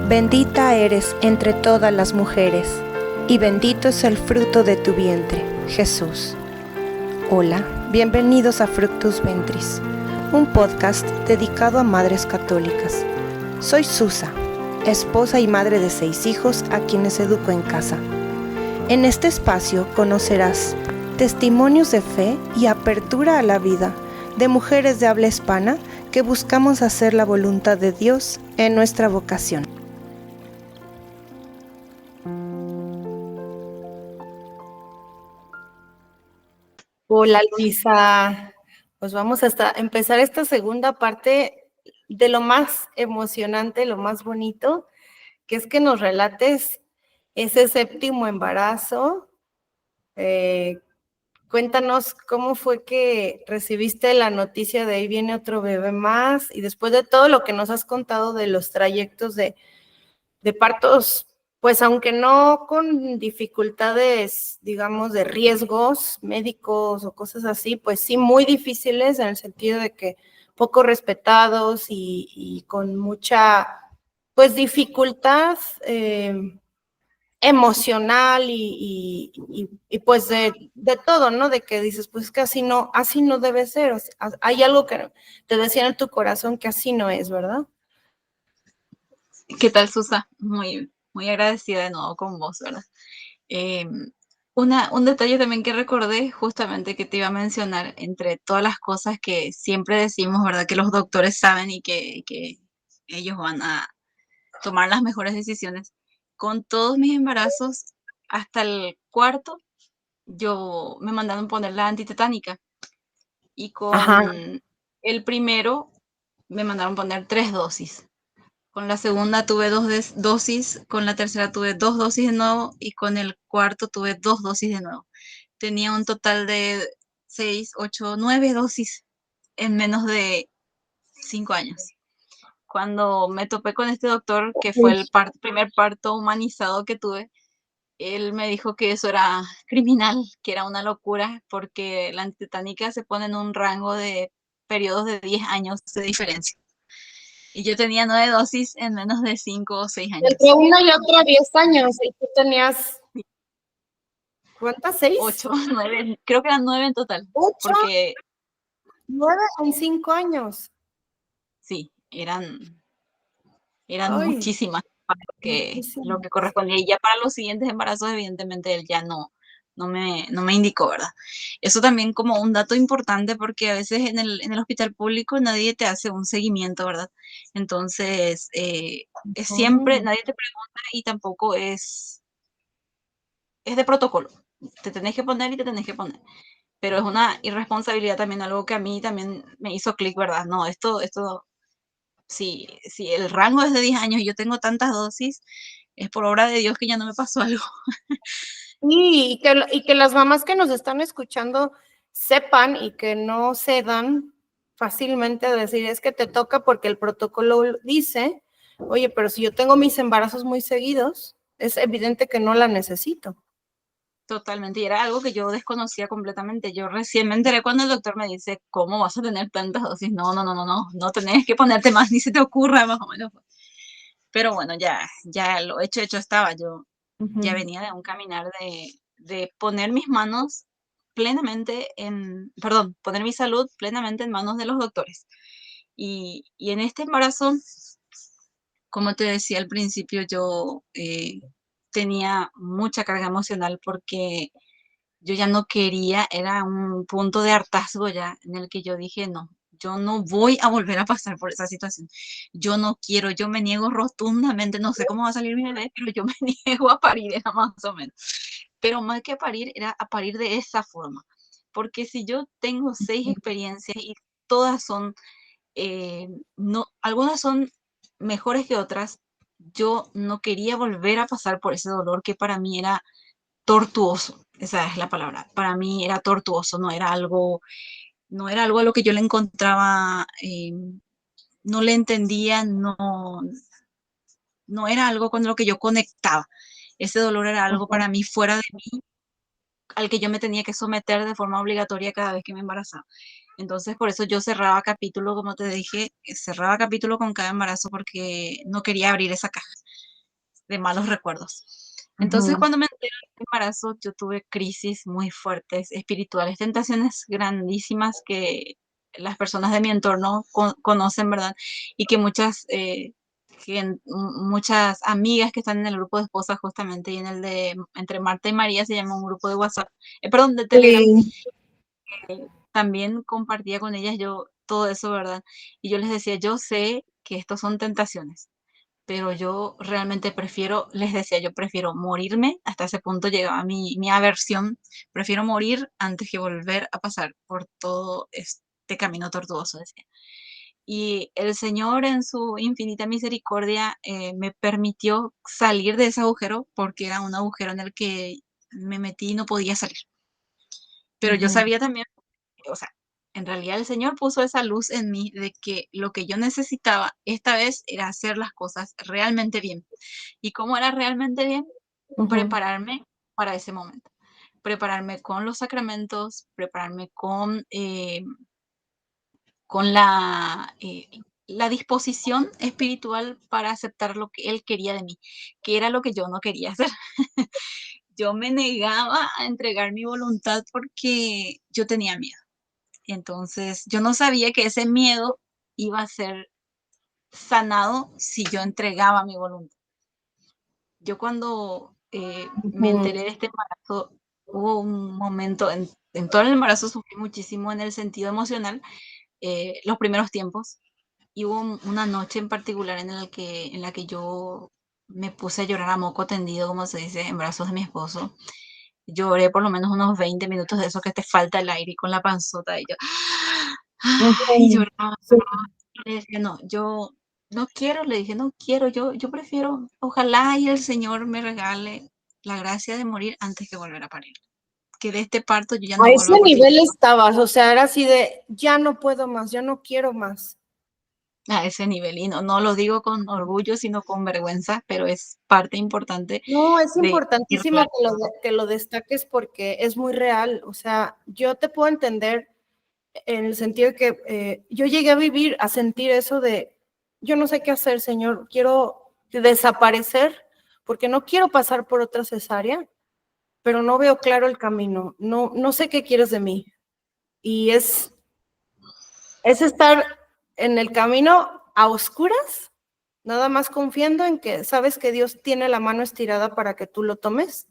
Bendita eres entre todas las mujeres, y bendito es el fruto de tu vientre, Jesús. Hola, bienvenidos a Fructus Ventris, un podcast dedicado a madres católicas. Soy Susa, esposa y madre de 6 hijos a quienes educo en casa. En este espacio conocerás testimonios de fe y apertura a la vida de mujeres de habla hispana que buscamos hacer la voluntad de Dios en nuestra vocación. Hola Luisa, pues vamos a empezar esta segunda parte de lo más emocionante, lo más bonito, que es que nos relates ese 7º embarazo. Cuéntanos cómo fue que recibiste la noticia de ahí viene otro bebé más, y después de todo lo que nos has contado de los trayectos de partos, pues aunque no con dificultades, digamos, de riesgos médicos o cosas así, pues sí muy difíciles en el sentido de que poco respetados y con mucha, pues, dificultad emocional y pues de todo, ¿no? De que dices, pues que así no debe ser. O sea, hay algo que te decía en tu corazón que así no es, ¿verdad? ¿Qué tal, Susa? Muy, muy agradecida de nuevo con vos, ¿verdad? Un detalle también que recordé, justamente que te iba a mencionar, entre todas las cosas que siempre decimos, ¿verdad? Que los doctores saben y que ellos van a tomar las mejores decisiones. Con todos mis embarazos, hasta el cuarto, yo me mandaron poner la antitetánica. Y Ajá. con el primero, me mandaron poner 3 dosis. Con la segunda tuve 2 dosis, con la tercera tuve 2 dosis de nuevo y con el cuarto tuve 2 dosis de nuevo. Tenía un total de 6, 8, 9 dosis en menos de 5 años. Cuando me topé con este doctor, que fue el primer parto humanizado que tuve, él me dijo que eso era criminal, que era una locura, porque la antitetánica se pone en un rango de periodos de 10 años de diferencia. Y yo tenía 9 dosis en menos de 5 o 6 años. Entre una y otra 10 años, y tú tenías, ¿cuántas? ¿6? 8, 9, creo que eran 9 en total. 8, Porque 9 en 5 años. sí, eran Ay, muchísimas para lo muchísimo. que correspondía. Y ya para los siguientes embarazos, evidentemente, él ya no me indicó, ¿verdad? Eso también como un dato importante, porque a veces en el hospital público nadie te hace un seguimiento, ¿verdad? Entonces, es siempre, nadie te pregunta y tampoco es de protocolo. Te tenés que poner y te tenés que poner. Pero es una irresponsabilidad también, algo que a mí también me hizo clic, ¿verdad? No, esto, si el rango es de 10 años y yo tengo tantas dosis, es por obra de Dios que ya no me pasó algo. Sí, y que las mamás que nos están escuchando sepan y que no cedan fácilmente a decir, es que te toca porque el protocolo dice, oye, pero si yo tengo mis embarazos muy seguidos, es evidente que no la necesito. Totalmente, y era algo que yo desconocía completamente. Yo recién me enteré cuando el doctor me dice, ¿cómo vas a tener tantas dosis? No tenés que ponerte más, ni se te ocurra, más o menos. Pero bueno, ya lo hecho estaba. Yo ya venía de un caminar de poner mis manos plenamente poner mi salud plenamente en manos de los doctores. Y en este embarazo, como te decía al principio, yo tenía mucha carga emocional porque yo ya no quería, era un punto de hartazgo ya en el que yo dije, no, yo no voy a volver a pasar por esa situación. Yo no quiero, yo me niego rotundamente, no sé cómo va a salir mi bebé, pero yo me niego a parir, era más o menos. Pero más que a parir, era a parir de esa forma. Porque si yo tengo 6 experiencias y todas son, no, algunas son mejores que otras, yo no quería volver a pasar por ese dolor que para mí era tortuoso, esa es la palabra. Para mí era tortuoso, no era algo a lo que yo le encontraba, no le entendía, no era algo con lo que yo conectaba. Ese dolor era algo para mí fuera de mí al que yo me tenía que someter de forma obligatoria cada vez que me embarazaba. Entonces, por eso yo cerraba capítulo, como te dije, cerraba capítulo con cada embarazo porque no quería abrir esa caja de malos recuerdos. Entonces, Ujú. cuando me enteré del embarazo, yo tuve crisis muy fuertes, espirituales, tentaciones grandísimas que las personas de mi entorno conocen, ¿verdad? Y que muchas amigas que están en el grupo de esposas justamente y en el de entre Marta y María se llama un grupo de WhatsApp, perdón, de Telegram, Sí. también compartía con ellas yo todo eso, ¿verdad? Y yo les decía, yo sé que estos son tentaciones, pero yo realmente prefiero, les decía, yo prefiero morirme, hasta ese punto llegaba mi aversión, prefiero morir antes que volver a pasar por todo este camino tortuoso, decía. Y el Señor en su infinita misericordia me permitió salir de ese agujero porque era un agujero en el que me metí y no podía salir. Pero yo Ujú. sabía también, o sea, en realidad el Señor puso esa luz en mí de que lo que yo necesitaba esta vez era hacer las cosas realmente bien. ¿Y cómo era realmente bien? Ujú. Prepararme para ese momento. Prepararme con los sacramentos, prepararme con la disposición espiritual para aceptar lo que Él quería de mí, que era lo que yo no quería hacer. Yo me negaba a entregar mi voluntad porque yo tenía miedo. Entonces, yo no sabía que ese miedo iba a ser sanado si yo entregaba mi voluntad. Yo cuando me enteré Ujú. de este embarazo, hubo un momento, en todo el embarazo sufrí muchísimo en el sentido emocional, los primeros tiempos, y hubo una noche en particular en la que yo me puse a llorar a moco tendido, como se dice, en brazos de mi esposo. Lloré por lo menos unos 20 minutos de eso que te falta el aire y con la panzota y yo, ay, Ujú. lloraba. Sí. Le decía, no, yo no quiero, le dije, no quiero, yo prefiero, ojalá y el Señor me regale la gracia de morir antes que volver a parir. Que de este parto yo ya A no vuelva ese porque nivel estabas, o sea, era así de, ya no puedo más, ya no quiero más. a ese nivel, y no lo digo con orgullo, sino con vergüenza, pero es parte importante No, es de mi importantísimo relación. que lo destaques porque es muy real. O sea, yo te puedo entender en el sentido de que yo llegué a vivir, a sentir eso de, yo no sé qué hacer, Señor, quiero desaparecer porque no quiero pasar por otra cesárea, pero no veo claro el camino, no sé qué quieres de mí. Y es estar en el camino a oscuras, nada más confiando en que sabes que Dios tiene la mano estirada para que tú lo tomes,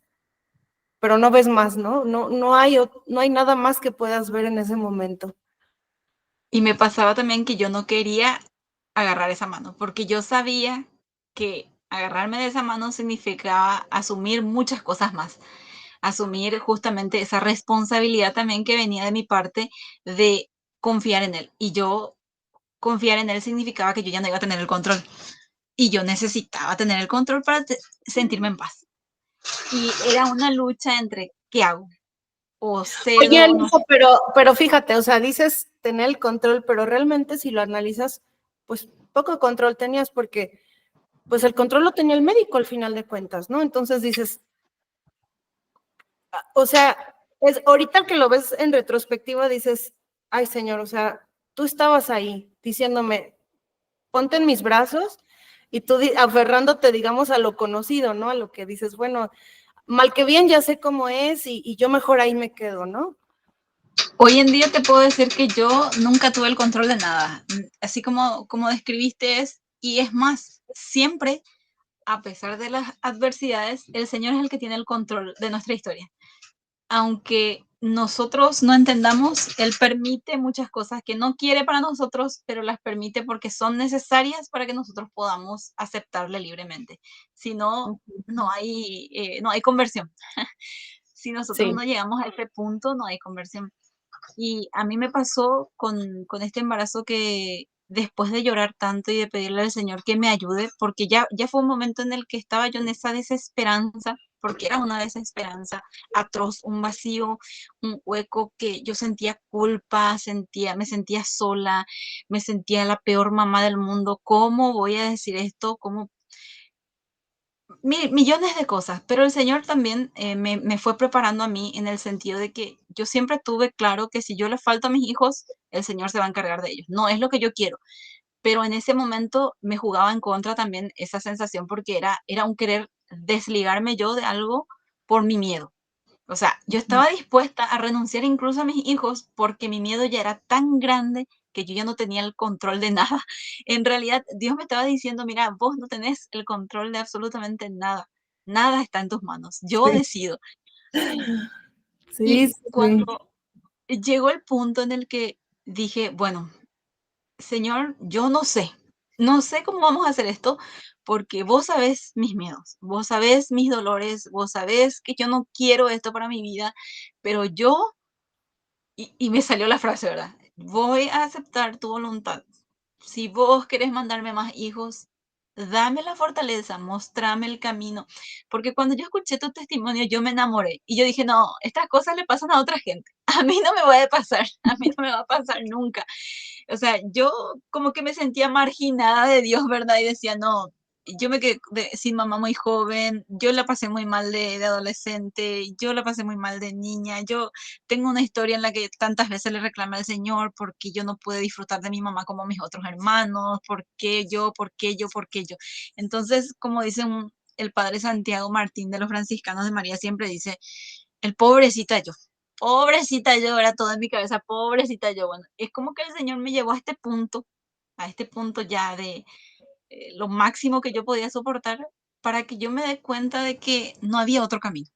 pero no ves más, ¿no? No hay nada más que puedas ver en ese momento. Y me pasaba también que yo no quería agarrar esa mano, porque yo sabía que agarrarme de esa mano significaba asumir muchas cosas más, asumir justamente esa responsabilidad también que venía de mi parte de confiar en él. Y yo confiar en él significaba que yo ya no iba a tener el control. Y yo necesitaba tener el control para sentirme en paz. Y era una lucha entre, ¿qué hago? O Oye, cedo, no Elisa, sé. pero fíjate, o sea, dices tener el control, pero realmente si lo analizas, pues poco control tenías porque pues el control lo tenía el médico al final de cuentas, ¿no? Entonces dices, o sea, es ahorita que lo ves en retrospectiva dices, ay, Señor, o sea, tú estabas ahí diciéndome, ponte en mis brazos y tú aferrándote, digamos, a lo conocido, ¿no? A lo que dices, bueno, mal que bien ya sé cómo es y yo mejor ahí me quedo, ¿no? Hoy en día te puedo decir que yo nunca tuve el control de nada, así como describiste y es más, siempre, a pesar de las adversidades, el Señor es el que tiene el control de nuestra historia. Aunque nosotros no entendamos, Él permite muchas cosas que no quiere para nosotros, pero las permite porque son necesarias para que nosotros podamos aceptarle libremente. Si no, no hay conversión. Si nosotros Sí. no llegamos a ese punto, no hay conversión. Y a mí me pasó con este embarazo que después de llorar tanto y de pedirle al Señor que me ayude, porque ya fue un momento en el que estaba yo en esa desesperanza, porque era una desesperanza atroz, un vacío, un hueco que yo sentía culpa, me sentía sola, me sentía la peor mamá del mundo. ¿Cómo voy a decir esto? ¿Cómo millones de cosas, pero el Señor también me fue preparando a mí en el sentido de que yo siempre tuve claro que si yo le falto a mis hijos, el Señor se va a encargar de ellos. No es lo que yo quiero, pero en ese momento me jugaba en contra también esa sensación porque era un querer desligarme yo de algo por mi miedo. O sea, yo estaba dispuesta a renunciar incluso a mis hijos porque mi miedo ya era tan grande que yo ya no tenía el control de nada. En realidad, Dios me estaba diciendo, mira, vos no tenés el control de absolutamente nada. Nada está en tus manos. Yo Sí, decido. sí, Y sí. cuando llegó el punto en el que dije, bueno, Señor, yo no sé cómo vamos a hacer esto, porque vos sabés mis miedos, vos sabés mis dolores, vos sabés que yo no quiero esto para mi vida, pero yo, y me salió la frase, ¿verdad? Voy a aceptar tu voluntad. Si vos querés mandarme más hijos, dame la fortaleza, mostrame el camino. Porque cuando yo escuché tu testimonio, yo me enamoré y yo dije, no, estas cosas le pasan a otra gente. A mí no me va a pasar, a mí no me va a pasar nunca. O sea, yo como que me sentía marginada de Dios, ¿verdad? Y decía, no, yo me quedé sin mamá muy joven, yo la pasé muy mal de adolescente, yo la pasé muy mal de niña, yo tengo una historia en la que tantas veces le reclamé al Señor porque yo no pude disfrutar de mi mamá como mis otros hermanos, por qué yo, por qué yo, por qué yo. Entonces, como dice el padre Santiago Martín de los franciscanos de María, siempre dice, el pobrecita yo, era todo en mi cabeza, pobrecita yo. Bueno, es como que el Señor me llevó a este punto ya de lo máximo que yo podía soportar para que yo me dé cuenta de que no había otro camino,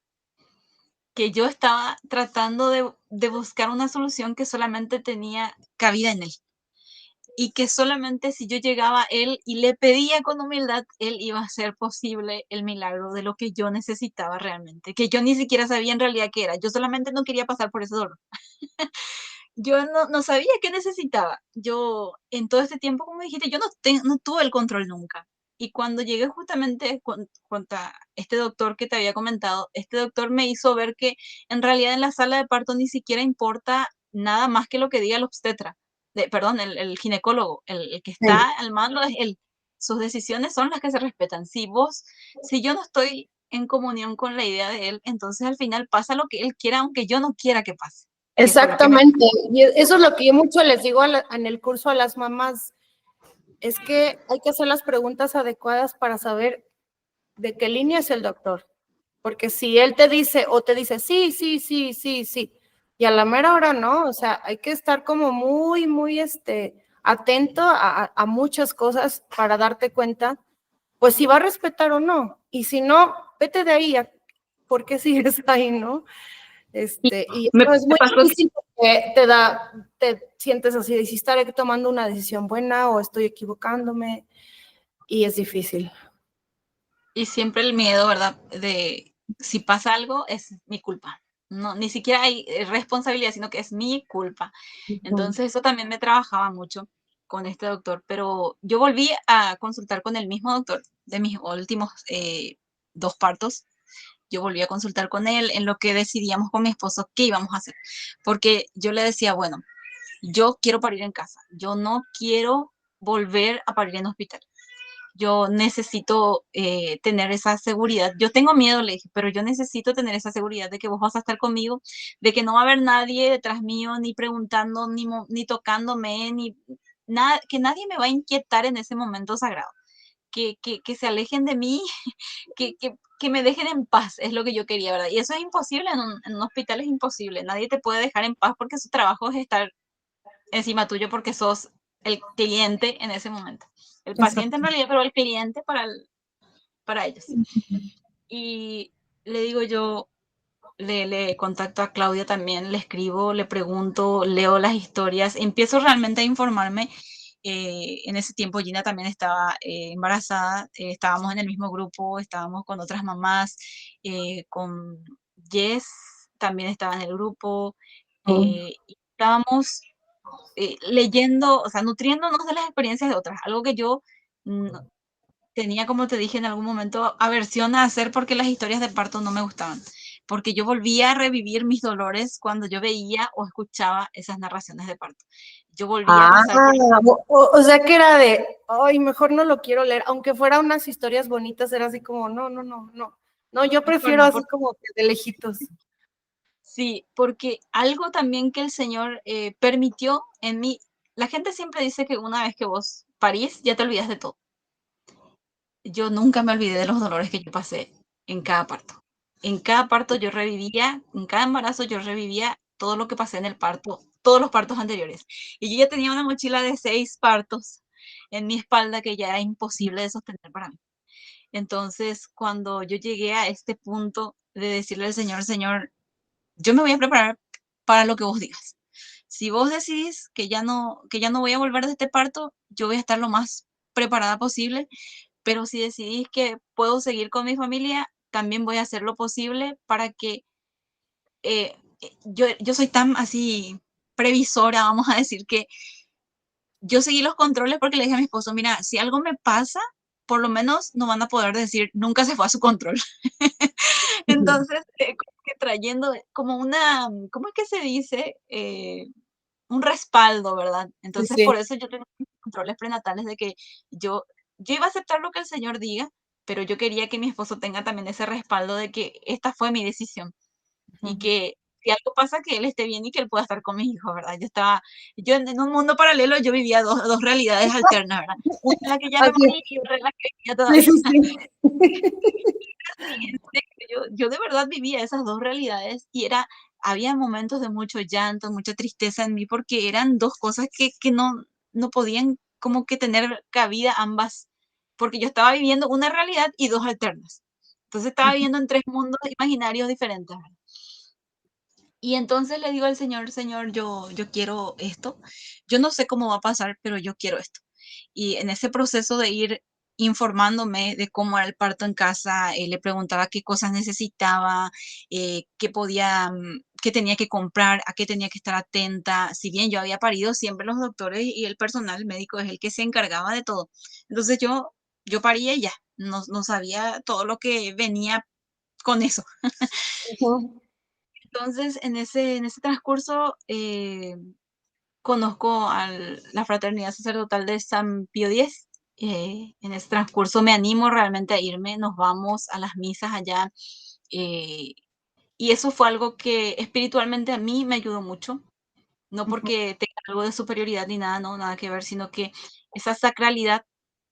que yo estaba tratando de buscar una solución que solamente tenía cabida en Él y que solamente si yo llegaba a Él y le pedía con humildad, Él iba a hacer posible el milagro de lo que yo necesitaba realmente, que yo ni siquiera sabía en realidad qué era, yo solamente no quería pasar por ese dolor. Yo no sabía qué necesitaba. Yo, en todo este tiempo, como dijiste, yo no tuve el control nunca. Y cuando llegué justamente contra este doctor que te había comentado, este doctor me hizo ver que en realidad en la sala de parto ni siquiera importa nada más que lo que diga el obstetra, perdón, el ginecólogo, el que Sí. está al mando es él. Sus decisiones son las que se respetan. Si yo no estoy en comunión con la idea de él, entonces al final pasa lo que él quiera, aunque yo no quiera que pase, que fue lo que me... Exactamente. Y eso es lo que yo mucho les digo en el curso a las mamás, es que hay que hacer las preguntas adecuadas para saber de qué línea es el doctor. Porque si él te dice o te dice sí, sí, sí, sí, sí, y a la mera hora no, o sea, hay que estar como muy, muy atento a muchas cosas para darte cuenta, pues si va a respetar o no. Y si no, vete de ahí, ¿por qué sigues ahí, no? Y Me eso es muy pasó. difícil porque te sientes así de si estaré tomando una decisión buena o estoy equivocándome, y es difícil. Y siempre el miedo, ¿verdad? De si pasa algo, es mi culpa. No, ni siquiera hay responsabilidad, sino que es mi culpa. Entonces eso también me trabajaba mucho con este doctor, pero yo volví a consultar con el mismo doctor de mis últimos 2 partos. Yo volví a consultar con él en lo que decidíamos con mi esposo qué íbamos a hacer, porque yo le decía, bueno, yo quiero parir en casa, yo no quiero volver a parir en hospital. Yo necesito tener esa seguridad. Yo tengo miedo, le dije, pero yo necesito tener esa seguridad de que vos vas a estar conmigo, de que no va a haber nadie detrás mío, ni preguntando, ni tocándome, ni nada, que nadie me va a inquietar en ese momento sagrado. Que se alejen de mí, que me dejen en paz, es lo que yo quería, ¿verdad? Y eso es imposible, en un hospital es imposible. Nadie te puede dejar en paz porque su trabajo es estar encima tuyo porque sos el cliente en ese momento. El paciente en Exacto. realidad, pero el cliente para ellos. Y le digo yo, le contacto a Claudia también, le escribo, le pregunto, leo las historias, empiezo realmente a informarme. En ese tiempo Gina también estaba embarazada, estábamos en el mismo grupo, estábamos con otras mamás, con Jess también estaba en el grupo, y estábamos leyendo, o sea, nutriéndonos de las experiencias de otras, algo que yo tenía, como te dije en algún momento, aversión a hacer porque las historias de parto no me gustaban. porque yo volvía a revivir mis dolores cuando yo veía o escuchaba esas narraciones de parto. Yo volvía a pasar por... O sea que era de, ay, mejor no lo quiero leer, aunque fueran unas historias bonitas, era así como, no, yo prefiero así como que de lejitos. Sí, porque algo también que el Señor permitió en mí, la gente siempre dice que una vez que vos parís, ya te olvidas de todo. Yo nunca me olvidé de los dolores que yo pasé en cada parto. En cada parto yo revivía, en cada embarazo yo revivía todo lo que pasé en el parto, todos los partos anteriores. Y yo ya tenía una mochila de 6 partos en mi espalda que ya era imposible de sostener para mí. Entonces, cuando yo llegué a este punto de decirle al Señor, Señor, yo me voy a preparar para lo que vos digas. Si vos decidís que ya no voy a volver de este parto, yo voy a estar lo más preparada posible, pero si decidís que puedo seguir con mi familia, también voy a hacer lo posible para que yo soy tan así previsora, vamos a decir, que yo seguí los controles porque le dije a mi esposo, mira, si algo me pasa, por lo menos no van a poder decir, nunca se fue a su control. Entonces, como que trayendo como una, ¿cómo es que se dice? Un respaldo, ¿verdad? Entonces, Sí. por eso yo tengo controles prenatales de que yo iba a aceptar lo que el Señor diga, pero yo quería que mi esposo tenga también ese respaldo de que esta fue mi decisión y que si algo pasa, que él esté bien y que él pueda estar con mis hijos, ¿verdad? Yo en un mundo paralelo, yo vivía dos realidades alternas, ¿verdad? Una en la que ya me Así morí y otra en la que vivía sí, todavía. sí, sí. Yo de verdad vivía esas dos realidades y había momentos de mucho llanto, mucha tristeza en mí porque eran dos cosas que no podían como que tener cabida ambas, porque yo estaba viviendo una realidad y dos alternas. Entonces estaba viviendo en 3 mundos imaginarios diferentes, ¿verdad? Y entonces le digo al Señor, Señor, yo quiero esto. Yo no sé cómo va a pasar, pero yo quiero esto. Y en ese proceso de ir informándome de cómo era el parto en casa, le preguntaba qué cosas necesitaba, qué podía, qué tenía que comprar, a qué tenía que estar atenta. Si bien yo había parido, siempre los doctores y el personal médico es el que se encargaba de todo. Entonces yo paría y ya, no sabía todo lo que venía con eso. Entonces, en ese transcurso, conozco a la fraternidad sacerdotal de San Pío X. En ese transcurso me animo realmente a irme, nos vamos a las misas allá. eh, y eso fue algo que espiritualmente a mí me ayudó mucho, no porque tenga algo de superioridad ni nada, no, nada que ver, sino que esa sacralidad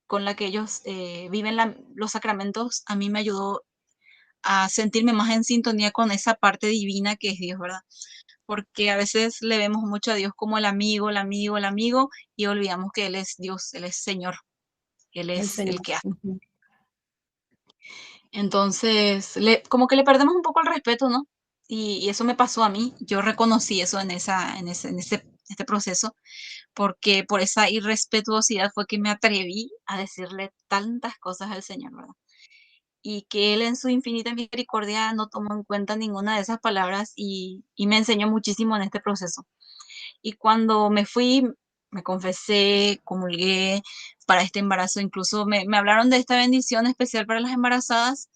con la que ellos viven los sacramentos a mí me ayudó a sentirme más en sintonía con esa parte divina que es Dios, ¿verdad? Porque a veces le vemos mucho a Dios como el amigo, el amigo, el amigo, y olvidamos que Él es Dios, Él es Señor, Él El es el Señor. que hace. Entonces, como que le perdemos un poco el respeto, ¿no? Y eso me pasó a mí, yo reconocí eso este proceso, porque por esa irrespetuosidad fue que me atreví a decirle tantas cosas al Señor, ¿verdad? Y que Él en su infinita misericordia no tomó en cuenta ninguna de esas palabras y me enseñó muchísimo en este proceso. Y cuando me fui, me confesé, comulgué para este embarazo, incluso me hablaron de esta bendición especial para las embarazadas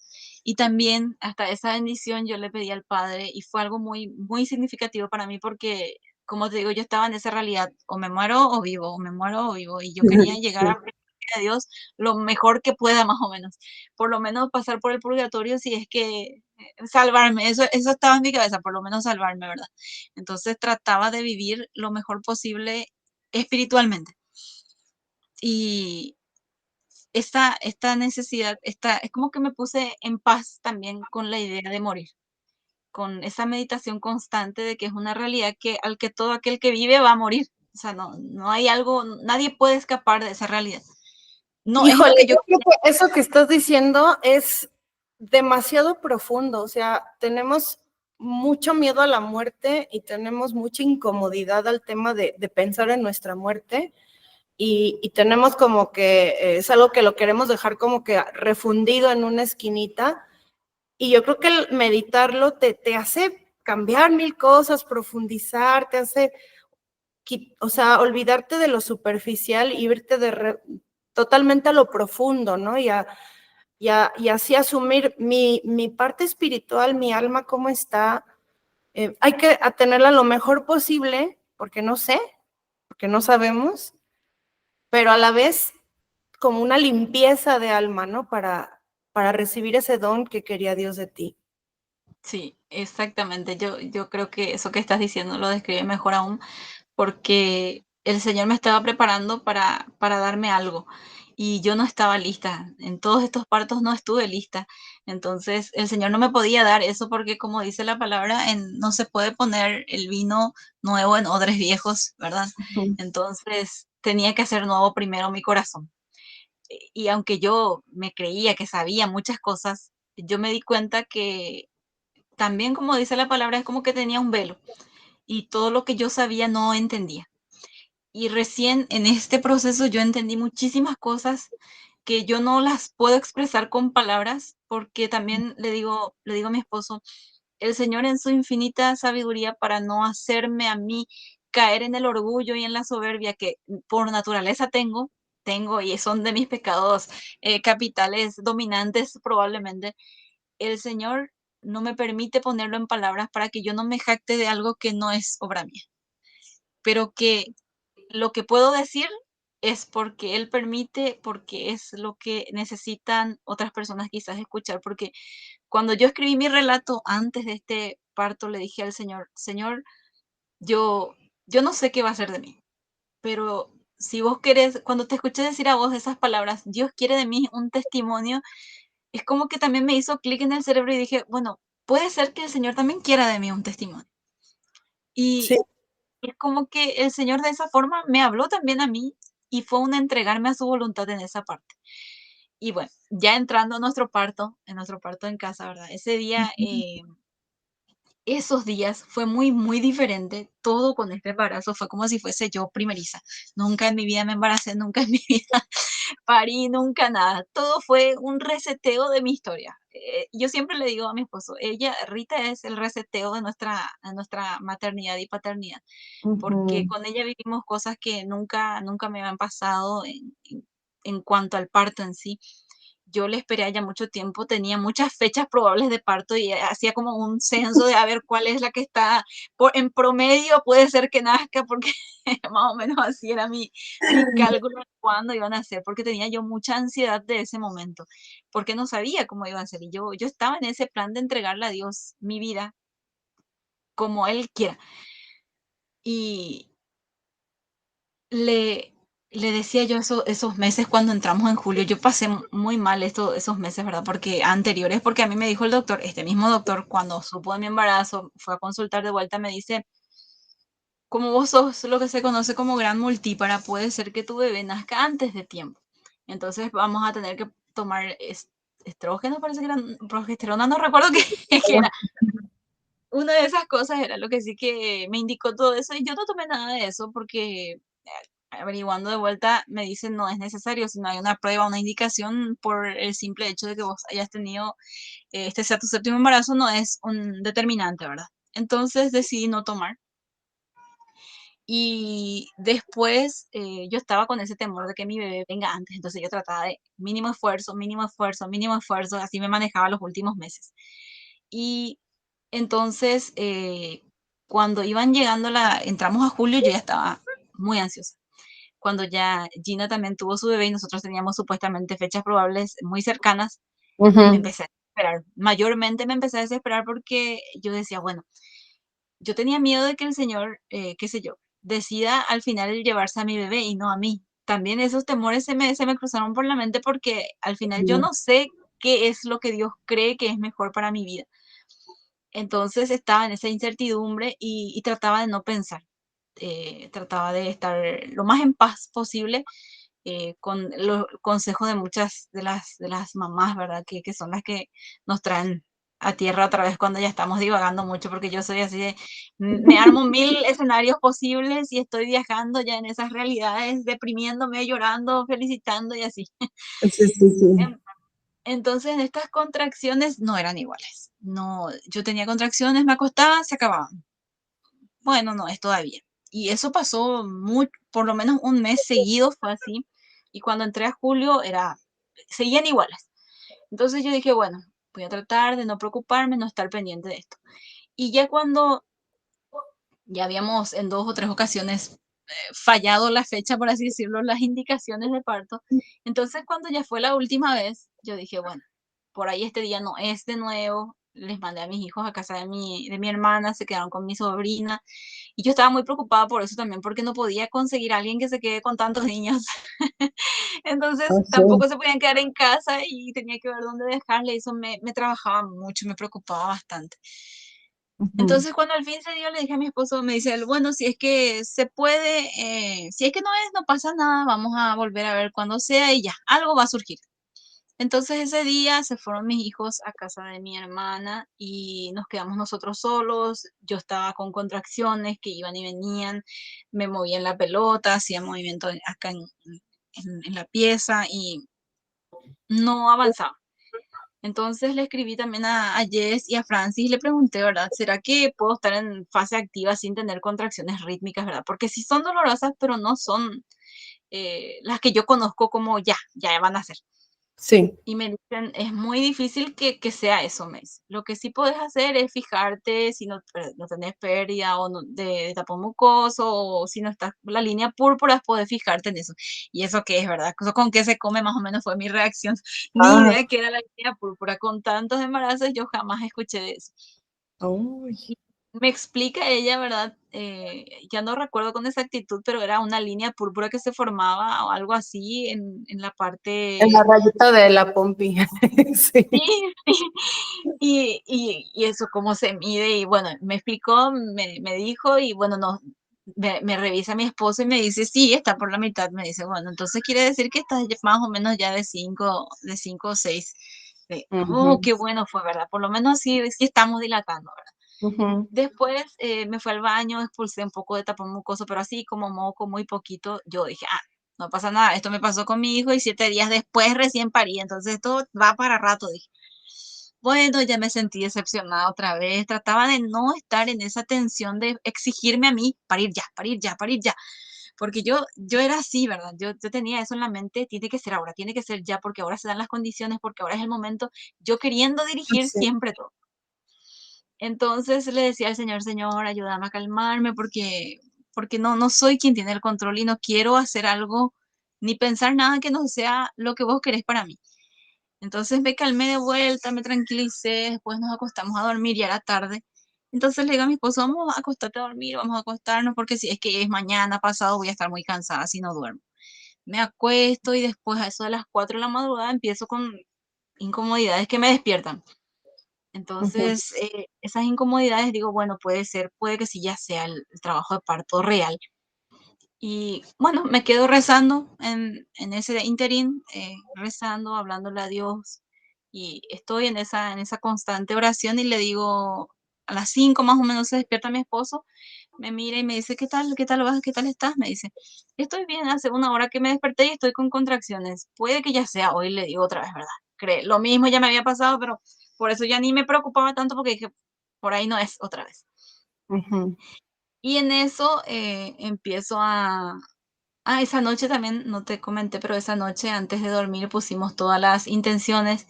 y también hasta esa bendición yo le pedí al Padre y fue algo muy, muy significativo para mí porque, como te digo, yo estaba en esa realidad, o me muero o vivo, o me muero o vivo, y yo quería llegar a a Dios lo mejor que pueda más o menos, por lo menos pasar por el purgatorio si es que salvarme, eso estaba en mi cabeza, por lo menos salvarme, ¿verdad? Entonces trataba de vivir lo mejor posible espiritualmente. Y esta necesidad, es como que me puse en paz también con la idea de morir, con esa meditación constante de que es una realidad que al que todo aquel que vive va a morir. O sea, no hay algo, nadie puede escapar de esa realidad. No es Híjole, lo que yo... yo creo que eso que estás diciendo es demasiado profundo, o sea, tenemos mucho miedo a la muerte y tenemos mucha incomodidad al tema de pensar en nuestra muerte y tenemos como que es algo que lo queremos dejar como que refundido en una esquinita y yo creo que el meditarlo te hace cambiar mil cosas, profundizar, te hace, o sea, olvidarte de lo superficial y irte totalmente a lo profundo, ¿no? y así asumir mi parte espiritual, mi alma, cómo está. Hay que tenerla lo mejor posible, porque no sé, porque no sabemos, pero a la vez como una limpieza de alma, ¿no? Para recibir ese don que quería Dios de ti. Sí, exactamente. Yo creo que eso que estás diciendo lo describe mejor aún, porque el Señor me estaba preparando para darme algo y yo no estaba lista. En todos estos partos no estuve lista. Entonces el Señor no me podía dar eso porque como dice la palabra, no se puede poner el vino nuevo en odres viejos, ¿verdad? Entonces tenía que hacer nuevo primero mi corazón. Y aunque yo me creía que sabía muchas cosas, yo me di cuenta que también, como dice la palabra, es como que tenía un velo y todo lo que yo sabía no entendía. Y recién en este proceso yo entendí muchísimas cosas que yo no las puedo expresar con palabras, porque también le digo a mi esposo, el Señor en su infinita sabiduría para no hacerme a mí caer en el orgullo y en la soberbia que por naturaleza tengo y son de mis pecados capitales dominantes probablemente, el Señor no me permite ponerlo en palabras para que yo no me jacte de algo que no es obra mía, pero que lo que puedo decir es porque Él permite, porque es lo que necesitan otras personas quizás escuchar, porque cuando yo escribí mi relato antes de este parto, le dije al Señor, Señor, yo no sé qué va a ser de mí, pero si vos querés, cuando te escuché decir a vos esas palabras, Dios quiere de mí un testimonio, es como que también me hizo clic en el cerebro y dije, bueno, puede ser que el Señor también quiera de mí un testimonio. Sí. Y es como que el Señor de esa forma me habló también a mí y fue un entregarme a su voluntad en esa parte. Y bueno, ya entrando en nuestro parto en casa, ¿verdad? Ese día, esos días fue muy, muy diferente. Todo con este embarazo fue como si fuese yo primeriza. Nunca en mi vida me embaracé, nunca en mi vida parí, nunca nada. Todo fue un reseteo de mi historia. Yo siempre le digo a mi esposo, Rita es el reseteo de nuestra maternidad y paternidad, porque con ella vivimos cosas que nunca me habían pasado en cuanto al parto en sí. Yo le esperé ya mucho tiempo, tenía muchas fechas probables de parto y hacía como un censo de a ver cuál es la que está en promedio, puede ser que nazca, porque más o menos así era mi cálculo de cuándo iban a ser, porque tenía yo mucha ansiedad de ese momento, porque no sabía cómo iba a ser. Y yo estaba en ese plan de entregarle a Dios mi vida como Él quiera. Y le, le decía yo esos meses cuando entramos en julio, yo pasé muy mal esos meses, ¿verdad? Porque anteriores, porque a mí me dijo el doctor, este mismo doctor, cuando supo de mi embarazo, fue a consultar de vuelta, me dice, como vos sos lo que se conoce como gran multípara, puede ser que tu bebé nazca antes de tiempo. Entonces vamos a tener que tomar estrógeno, parece que era progesterona, no recuerdo qué era. Una de esas cosas era lo que sí que me indicó todo eso y yo no tomé nada de eso porque averiguando de vuelta me dicen no es necesario, si no hay una prueba, una indicación por el simple hecho de que vos hayas tenido, este sea tu séptimo embarazo, no es un determinante, ¿verdad? Entonces decidí no tomar. Y después yo estaba con ese temor de que mi bebé venga antes, entonces yo trataba de mínimo esfuerzo, mínimo esfuerzo, mínimo esfuerzo, así me manejaba los últimos meses. Y entonces, cuando iban llegando entramos a julio, yo ya estaba muy ansiosa. Cuando ya Gina también tuvo su bebé y nosotros teníamos supuestamente fechas probables muy cercanas, me empecé a desesperar. Mayormente me empecé a desesperar porque yo decía, bueno, yo tenía miedo de que el Señor, qué sé yo, decida al final llevarse a mi bebé y no a mí. También esos temores se me cruzaron por la mente porque al final yo no sé qué es lo que Dios cree que es mejor para mi vida. Entonces estaba en esa incertidumbre y trataba de no pensar, trataba de estar lo más en paz posible con los consejos de muchas de las mamás, ¿verdad? Que son las que nos traen a tierra otra vez cuando ya estamos divagando mucho, porque yo soy así de, me armo mil escenarios posibles y estoy viajando ya en esas realidades, deprimiéndome, llorando, felicitando y así. Sí, sí, sí. Entonces, estas contracciones no eran iguales. No, yo tenía contracciones, me acostaba, se acababan. Bueno, no, es todavía. Y eso pasó por lo menos un mes seguido, fue así. Y cuando entré a julio, seguían iguales. Entonces yo dije, bueno, voy a tratar de no preocuparme, no estar pendiente de esto. Y ya cuando ya habíamos en 2 o 3 ocasiones fallado la fecha, por así decirlo, las indicaciones de parto. Entonces, cuando ya fue la última vez, yo dije, bueno, por ahí este día no es de nuevo. Les mandé a mis hijos a casa de mi hermana, se quedaron con mi sobrina. Y yo estaba muy preocupada por eso también, porque no podía conseguir a alguien que se quede con tantos niños. Entonces, Ah, sí. tampoco se podían quedar en casa y tenía que ver dónde dejarle. Eso me trabajaba mucho, me preocupaba bastante. Ujú. Entonces, cuando al fin se dio, le dije a mi esposo, me dice él, bueno, si es que se puede, si es que no es, no pasa nada, vamos a volver a ver cuando sea y ya, algo va a surgir. Entonces ese día se fueron mis hijos a casa de mi hermana y nos quedamos nosotros solos. Yo estaba con contracciones que iban y venían, me movía en la pelota, hacía movimiento acá en la pieza y no avanzaba. Entonces le escribí también a Jess y a Francis y le pregunté, ¿verdad? ¿Será que puedo estar en fase activa sin tener contracciones rítmicas, ¿verdad? Porque sí son dolorosas, pero no son las que yo conozco como ya van a ser. Sí. Y me dicen, es muy difícil que sea eso, me dice. Lo que sí puedes hacer es fijarte si no tenés pérdida o de tapón mucoso o si no estás la línea púrpura, puedes fijarte en eso. Y eso qué es, ¿verdad? Eso con qué se come más o menos fue mi reacción. Ni Ah, idea que era la línea púrpura. Con tantos embarazos yo jamás escuché de eso. uy. Y me explica ella, ¿verdad? Ya no recuerdo con exactitud, pero era una línea púrpura que se formaba o algo así en la En la parte. rayita de la pompi. Sí. Sí, sí. Y eso, cómo se mide, y bueno, me explicó, me dijo, y bueno, no, me revisa mi esposo y me dice, sí, está por la mitad, me dice, bueno, entonces quiere decir que estás más o menos ya de cinco o seis. Oh, Ujú, qué bueno fue, ¿verdad? Por lo menos sí estamos dilatando, ¿verdad? ujú. Después me fue al baño, expulsé un poco de tapón mucoso, pero así como moco, muy poquito, yo dije, no pasa nada, esto me pasó con mi hijo y 7 días después recién parí, entonces esto va para rato, dije. Bueno, ya me sentí decepcionada otra vez. Trataba de no estar en esa tensión de exigirme a mí para ir ya, para ir ya, para ir ya. Porque yo era así, ¿verdad? Yo tenía eso en la mente, tiene que ser ahora, tiene que ser ya, porque ahora se dan las condiciones, porque ahora es el momento. Yo queriendo dirigir Sí. siempre todo. Entonces le decía al Señor, Señor, ayúdame a calmarme, porque no soy quien tiene el control y no quiero hacer algo ni pensar nada que no sea lo que vos querés para mí. Entonces me calmé de vuelta, me tranquilicé, después nos acostamos a dormir, ya era tarde. Entonces le digo a mi esposo, vamos a acostarte a dormir, vamos a acostarnos, porque si es que es mañana pasado voy a estar muy cansada si no duermo. Me acuesto y después a eso de las 4 de la madrugada empiezo con incomodidades que me despiertan. Ujú. Entonces, esas incomodidades digo, bueno, puede ser, puede que sí ya sea el trabajo de parto real. Y bueno, me quedo rezando en ese interín, rezando, hablándole a Dios. Y estoy en esa constante oración y le digo, a las 5 más o menos se despierta mi esposo, me mira y me dice, qué tal vas? ¿Qué tal estás? Me dice, estoy bien, hace una hora que me desperté y estoy con contracciones. Puede que ya sea hoy, le digo otra vez, ¿verdad? Lo mismo ya me había pasado, pero por eso ya ni me preocupaba tanto porque dije, por ahí no es otra vez. Ujú. Y en eso empiezo esa noche también, no te comenté, pero esa noche antes de dormir pusimos todas las intenciones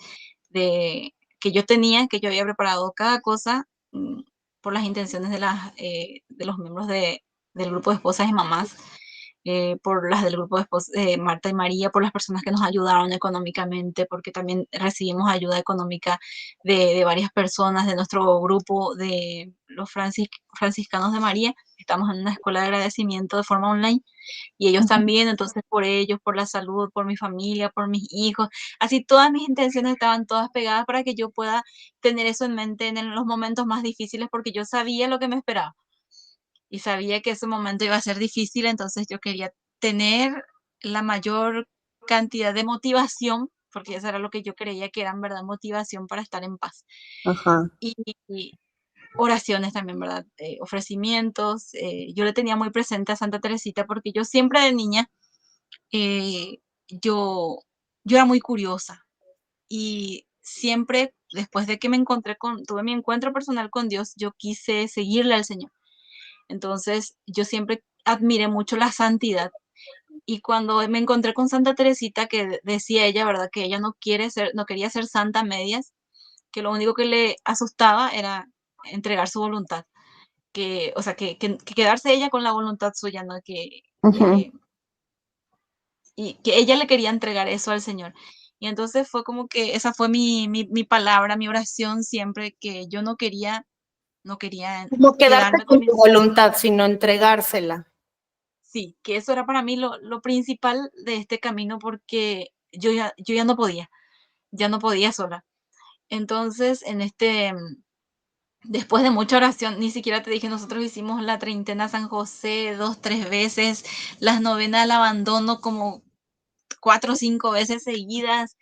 de que yo tenía, que yo había preparado cada cosa por las intenciones de los miembros del grupo de esposas y mamás, por las del grupo de Marta y María, por las personas que nos ayudaron económicamente, porque también recibimos ayuda económica de varias personas de nuestro grupo de los franciscanos de María. Estamos en una escuela de agradecimiento de forma online y ellos Ujú. también, entonces por ellos, por la salud, por mi familia, por mis hijos, así todas mis intenciones estaban todas pegadas para que yo pueda tener eso en mente en los momentos más difíciles, porque yo sabía lo que me esperaba y sabía que ese momento iba a ser difícil, entonces yo quería tener la mayor cantidad de motivación, porque eso era lo que yo creía que era en verdad motivación para estar en paz. Ajá. Y oraciones también, ¿verdad? Ofrecimientos. Yo le tenía muy presente a Santa Teresita porque yo siempre de niña, eh, yo, yo era muy curiosa y siempre después de que tuve mi encuentro personal con Dios, yo quise seguirle al Señor. Entonces, yo siempre admiré mucho la santidad Y cuando me encontré con Santa Teresita, que decía ella, ¿verdad? Que ella no quería ser santa a medias, que lo único que le asustaba era entregar su voluntad. O sea, que quedarse ella con la voluntad suya, ¿no? Ujú. Y que ella le quería entregar eso al Señor. Y entonces fue como que esa fue mi palabra, mi oración siempre, que yo no quería No quedarte quedarme con con tu voluntad, sino entregársela. sí, que eso era para mí lo principal de este camino, porque yo ya no podía sola. Entonces, después de mucha oración, ni siquiera te dije, nosotros hicimos la treintena San José 2, 3 veces, las novenas al abandono como 4 o 5 veces seguidas,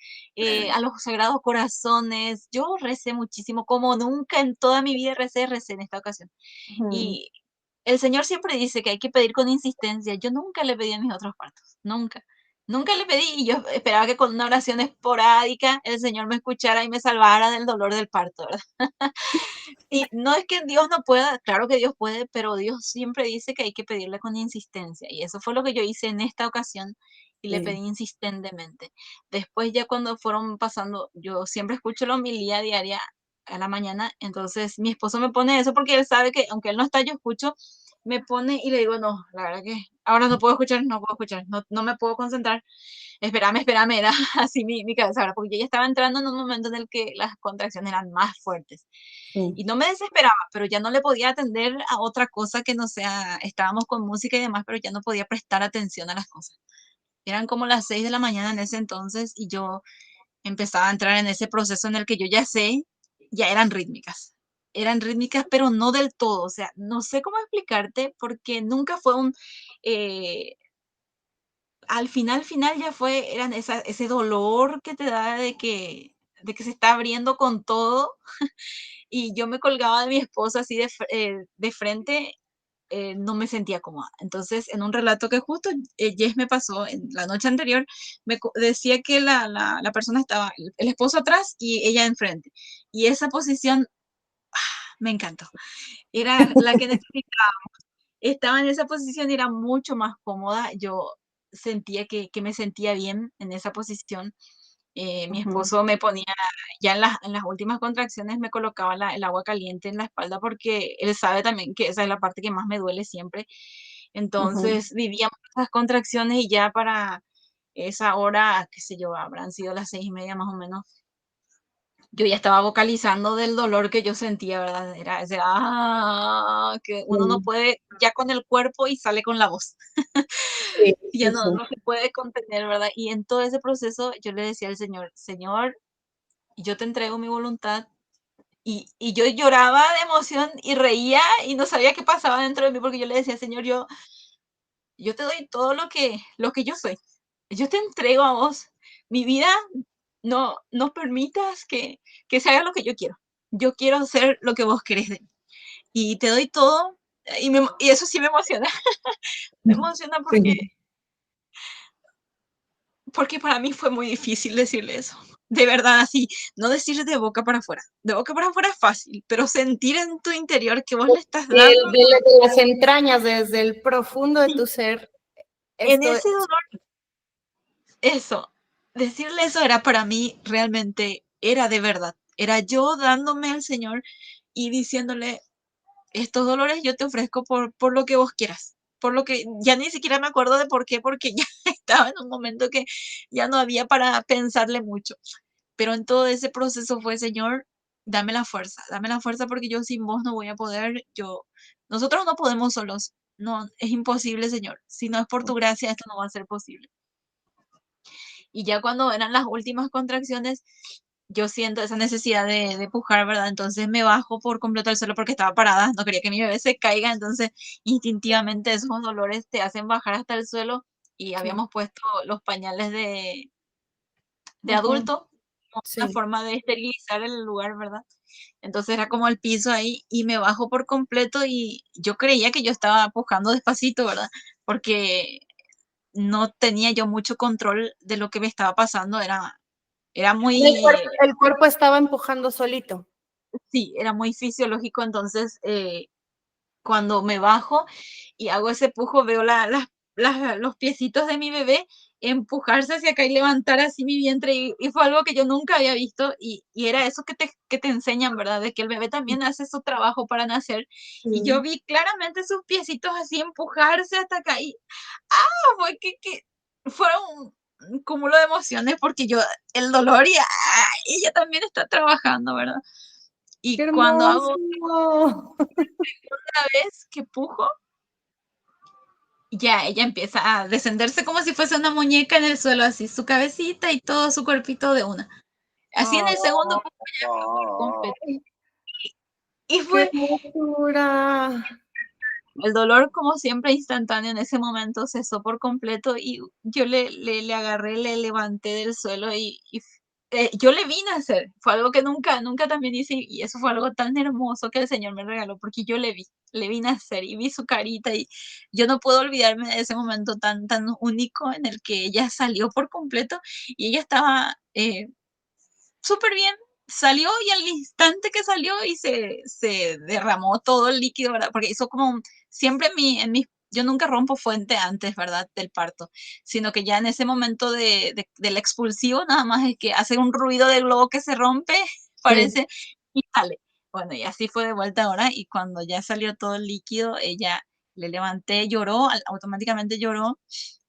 a los Sagrados Corazones. Yo recé muchísimo, como nunca en toda mi vida recé en esta ocasión. Ujú. Y el Señor siempre dice que hay que pedir con insistencia. Yo nunca le pedí a mis otros partos, nunca. Nunca le pedí y yo esperaba que con una oración esporádica el Señor me escuchara y me salvara del dolor del parto, ¿verdad? Y no es que Dios no pueda, claro que Dios puede, pero Dios siempre dice que hay que pedirle con insistencia. Y eso fue lo que yo hice en esta ocasión y le pedí Sí. insistentemente. Después ya cuando fueron pasando, yo siempre escucho la homilía diaria a la mañana, entonces mi esposo me pone eso porque él sabe que aunque él no está, yo escucho, me pone y le digo, no, la verdad que ahora no puedo escuchar, no me puedo concentrar. Espérame, era así mi cabeza, ¿verdad? Porque yo ya estaba entrando en un momento en el que las contracciones eran más fuertes. Sí. Y no me desesperaba, pero ya no le podía atender a otra cosa que no sea, estábamos con música y demás, pero ya no podía prestar atención a las cosas. Eran como las 6 de la mañana en ese entonces y yo empezaba a entrar en ese proceso en el que yo ya sé, ya eran rítmicas. Eran rítmicas, pero no del todo. O sea, no sé cómo explicarte porque nunca fue eh, al final ya eran ese dolor que te da de que se está abriendo con todo y yo me colgaba de mi esposo así de frente, no me sentía cómoda. Entonces, en un relato que justo Jess me pasó en la noche anterior, decía que la persona estaba, el esposo atrás y ella enfrente. Y esa posición me encantó. Era la que necesitaba. Estaba en esa posición y era mucho más cómoda. Yo sentía que me sentía bien en esa posición. Mi Ujú. esposo me ponía, ya en las últimas contracciones me colocaba el agua caliente en la espalda porque él sabe también que esa es la parte que más me duele siempre. Ujú. Entonces vivíamos esas contracciones y ya para esa hora, qué sé yo, habrán sido las 6:30 más o menos, yo ya estaba vocalizando del dolor que yo sentía, ¿verdad? Era ese, que uno no Sí, puede ya con el cuerpo y sale con la voz. sí, Ya sí, sí. no se puede contener, ¿verdad? Y en todo ese proceso yo le decía al Señor, Señor, yo te entrego mi voluntad. Y yo lloraba de emoción y reía y no sabía qué pasaba dentro de mí porque yo le decía, Señor, yo te doy todo lo que yo soy. Yo te entrego a vos. Mi vida no permitas que se haga lo que yo quiero. Yo quiero hacer lo que vos querés de mí. Y te doy todo. Y eso sí me emociona. Me emociona Sí. porque para mí fue muy difícil decirle eso. De verdad, así, no decir de boca para afuera. De boca para afuera es fácil, pero sentir en tu interior que vos le estás dando De las entrañas, desde el profundo de y tu ser, en esto ese dolor, eso, decirle eso era para mí realmente, era de verdad. Era yo dándome al Señor y diciéndole, estos dolores yo te ofrezco por lo que vos quieras. Por lo que ya ni siquiera me acuerdo de por qué, porque ya estaba en un momento que ya no había para pensarle mucho. Pero en todo ese proceso fue, Señor, dame la fuerza porque yo sin vos no voy a poder, nosotros no podemos solos, no, es imposible, Señor. Si no es por tu gracia, esto no va a ser posible. Y ya cuando eran las últimas contracciones, yo siento esa necesidad de pujar, ¿verdad? Entonces me bajo por completo al suelo porque estaba parada, no quería que mi bebé se caiga, entonces instintivamente esos dolores te hacen bajar hasta el suelo y sí. habíamos puesto los pañales de Ujú. adulto, como una Sí. forma de esterilizar el lugar, ¿verdad? Entonces era como el piso ahí y me bajo por completo y yo creía que yo estaba pujando despacito, ¿verdad? Porque no tenía yo mucho control de lo que me estaba pasando, era muy, El cuerpo estaba empujando solito. sí, era muy fisiológico, entonces cuando me bajo y hago ese pujo, veo los piecitos de mi bebé empujarse hacia acá y levantar así mi vientre y fue algo que yo nunca había visto y era eso que te enseñan, ¿verdad? De que el bebé también hace su trabajo para nacer y yo Sí. vi claramente sus piecitos así empujarse hasta acá y fue que fueron un cúmulo de emociones porque yo, el dolor y ella también está trabajando, ¿verdad? ¡Qué Y cuando hago hermoso! una vez que pujo, ya ella empieza a descenderse como si fuese una muñeca en el suelo, así su cabecita y todo su cuerpito de una. Así en el segundo pujo ya fue por completo. ¡Ay, Y qué fue hermosura! el dolor, como siempre, instantáneo en ese momento, cesó por completo y yo le agarré, le levanté del suelo yo le vi nacer. Fue algo que nunca también hice y eso fue algo tan hermoso que el Señor me regaló porque yo le vi nacer y vi su carita y yo no puedo olvidarme de ese momento tan único en el que ella salió por completo y ella estaba súper bien. Salió y al instante que salió y se derramó todo el líquido, ¿verdad? Porque hizo como, siempre yo nunca rompo fuente antes, ¿verdad? Del parto, sino que ya en ese momento del expulsivo nada más es que hace un ruido de globo que se rompe, Sí. parece, y sale. Bueno, y así fue de vuelta ahora y cuando ya salió todo el líquido, ella le levanté, lloró, automáticamente lloró,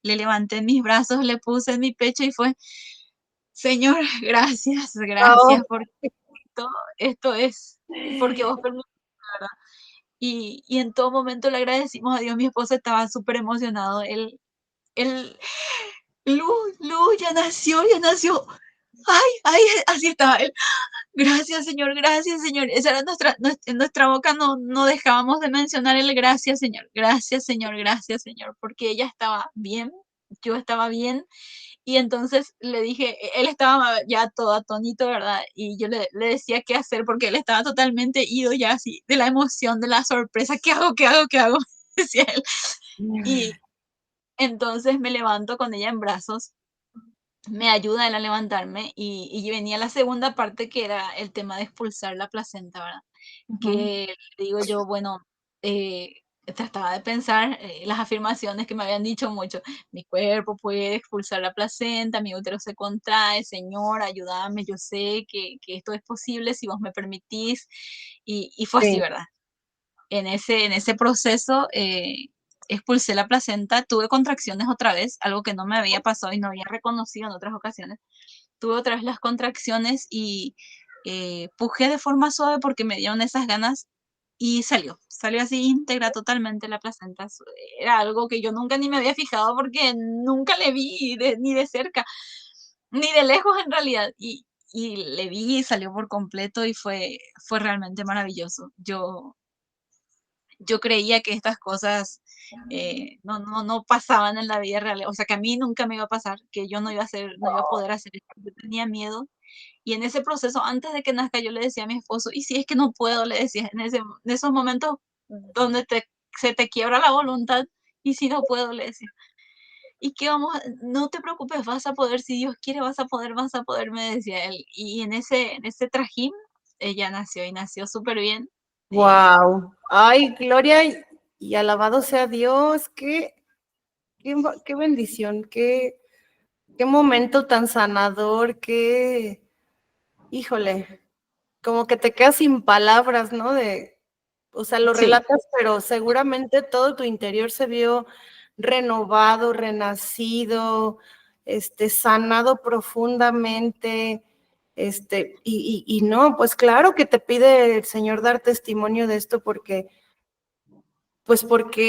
le levanté en mis brazos, le puse en mi pecho y fue, Señor, gracias, Oh, gracias, porque esto es, porque vos permitís, ¿verdad? Y en todo momento le agradecimos a Dios, mi esposo estaba súper emocionado, él, Luz, ya nació, ay, así estaba él, gracias, Señor, esa era en nuestra boca no dejábamos de mencionar el gracias, Señor, porque ella estaba bien, yo estaba bien, y entonces le dije, él estaba ya todo atónito, ¿verdad? Y yo le decía qué hacer porque él estaba totalmente ido ya así de la emoción, de la sorpresa. ¿Qué hago? ¿Qué hago? ¿Qué hago? Decía él. Y entonces me levanto con ella en brazos, me ayuda él a levantarme y venía la segunda parte que era el tema de expulsar la placenta, ¿verdad? ujú. Que digo yo, bueno, trataba de pensar las afirmaciones que me habían dicho mucho. Mi cuerpo puede expulsar la placenta, mi útero se contrae, Señor, ayúdame, yo sé que esto es posible si vos me permitís. Y fue así, Sí. ¿verdad? En ese proceso expulsé la placenta, tuve contracciones otra vez, algo que no me había pasado y no había reconocido en otras ocasiones. Tuve otra vez las contracciones y pujé de forma suave porque me dieron esas ganas y salió así íntegra totalmente la placenta. Era algo que yo nunca ni me había fijado porque nunca le vi ni de cerca, ni de lejos en realidad. Y le vi y salió por completo y fue realmente maravilloso. Yo creía que estas cosas no pasaban en la vida real, o sea, que a mí nunca me iba a pasar, que yo no iba a poder hacer esto, yo tenía miedo. Y en ese proceso, antes de que nazca, yo le decía a mi esposo, y si es que no puedo, le decía, en esos momentos donde se te quiebra la voluntad, y si no puedo, le decía, ¿y qué no te preocupes, vas a poder, si Dios quiere, vas a poder, me decía él. Y en ese trajín, ella nació y nació súper bien. eh, Wow. Ay, gloria y alabado sea Dios. Qué bendición, qué momento tan sanador, híjole, como que te quedas sin palabras, ¿no? O sea, lo sí, relatas, pero seguramente todo tu interior se vio renovado, renacido, sanado profundamente, y no, pues claro que te pide el Señor dar testimonio de esto porque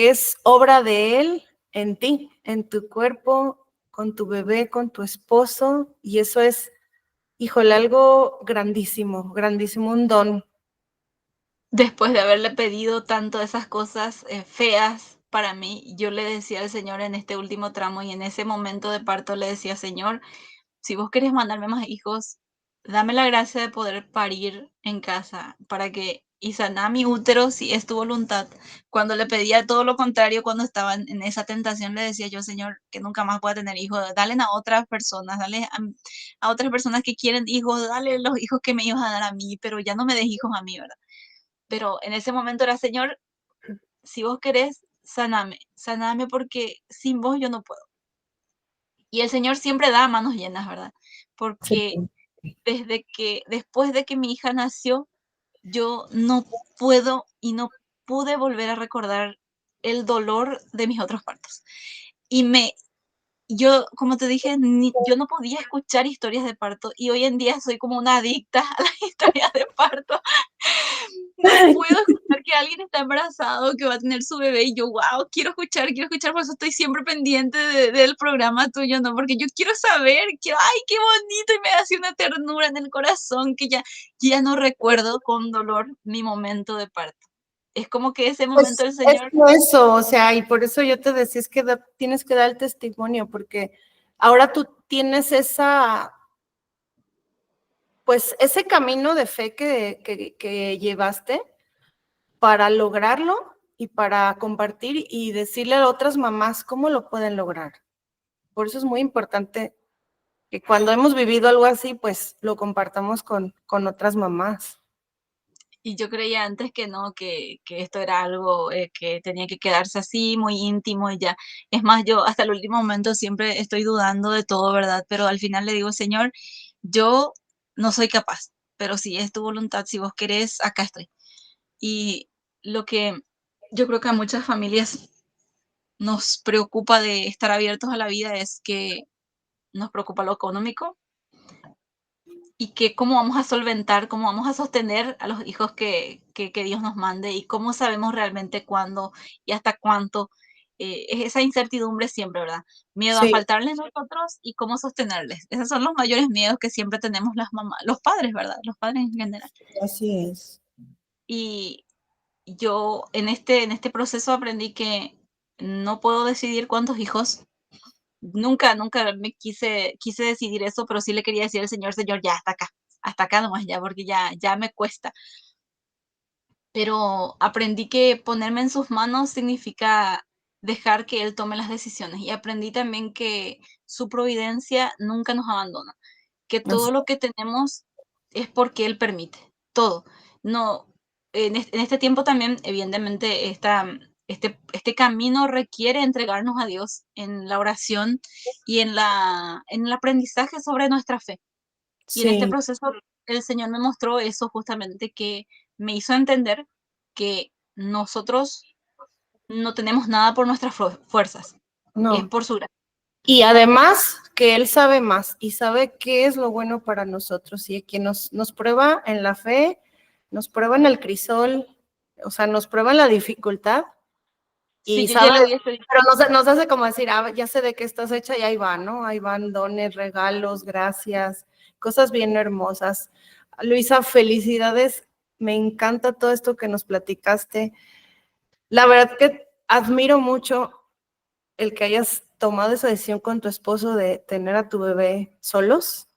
es obra de Él en ti, en tu cuerpo, con tu bebé, con tu esposo, y eso es, híjole, algo grandísimo, grandísimo, un don. después de haberle pedido tanto esas cosas feas para mí, yo le decía al Señor en este último tramo y en ese momento de parto le decía, Señor, si vos querés mandarme más hijos, dame la gracia de poder parir en casa para que y sanar mi útero si es tu voluntad. Cuando le pedía todo lo contrario, cuando estaba en esa tentación, le decía yo, Señor, que nunca más pueda tener hijos, dale a otras personas, dale a otras personas que quieren hijos, dale los hijos que me ibas a dar a mí, pero ya no me des hijos a mí, ¿verdad? Pero en ese momento era, Señor, si vos querés, saname porque sin vos yo no puedo. Y el Señor siempre da a manos llenas, ¿verdad? Sí. Porque después de que mi hija nació, yo no puedo y no pude volver a recordar el dolor de mis otros partos. Y yo, como te dije, yo no podía escuchar historias de parto y hoy en día soy como una adicta a las historias de parto. No puedo escuchar que alguien está embarazado, que va a tener su bebé y yo, wow, quiero escuchar, por eso estoy siempre pendiente del programa tuyo, ¿no? Porque yo quiero saber, ay, qué bonito y me hace una ternura en el corazón que ya no recuerdo con dolor mi momento de parto. Es como que ese momento Pues el es Señor. eso, o sea, y por eso yo te decía, es que tienes que dar el testimonio, porque ahora tú tienes pues ese camino de fe que llevaste para lograrlo y para compartir y decirle a otras mamás cómo lo pueden lograr. Por eso es muy importante que cuando hemos vivido algo así, pues lo compartamos con otras mamás. Y yo creía antes que no, que esto era algo que tenía que quedarse así, muy íntimo y ya. Es más, yo hasta el último momento siempre estoy dudando de todo, ¿verdad? Pero al final le digo, Señor, yo no soy capaz, pero si es tu voluntad, si vos querés, acá estoy. Y lo que yo creo que a muchas familias nos preocupa de estar abiertos a la vida es que nos preocupa lo económico y que cómo vamos a solventar, cómo vamos a sostener a los hijos que Dios nos mande y cómo sabemos realmente cuándo y hasta cuánto. Es esa incertidumbre siempre, ¿verdad? Miedo a Sí, faltarles nosotros y cómo sostenerles. Esos son los mayores miedos que siempre tenemos las mamás, los padres, ¿verdad? Los padres en general. así es. Y yo en este proceso aprendí que no puedo decidir cuántos hijos. Nunca me quise decidir eso, pero sí le quería decir al Señor, Señor, ya hasta acá nomás ya, porque ya me cuesta. Pero aprendí que ponerme en sus manos significa dejar que Él tome las decisiones. Y aprendí también que su providencia nunca nos abandona, que todo Así- lo que tenemos es porque Él permite, todo. No, en este tiempo también, evidentemente, este camino requiere entregarnos a Dios en la oración y en el aprendizaje sobre nuestra fe. Y en este sí, proceso el Señor me mostró eso justamente, que me hizo entender que nosotros no tenemos nada por nuestras fuerzas, es no. por su gracia. Y además que Él sabe más y sabe qué es lo bueno para nosotros y que nos prueba en la fe, nos prueba en el crisol, o sea, nos prueba en la dificultad Sí, y yo ya sabe, le hubiese dicho, pero nos hace como decir, ya sé de qué estás hecha y ahí va, ¿no? Ahí van dones, regalos, gracias, cosas bien hermosas. Luisa, felicidades, me encanta todo esto que nos platicaste. La verdad que admiro mucho el que hayas tomado esa decisión con tu esposo de tener a tu bebé solos.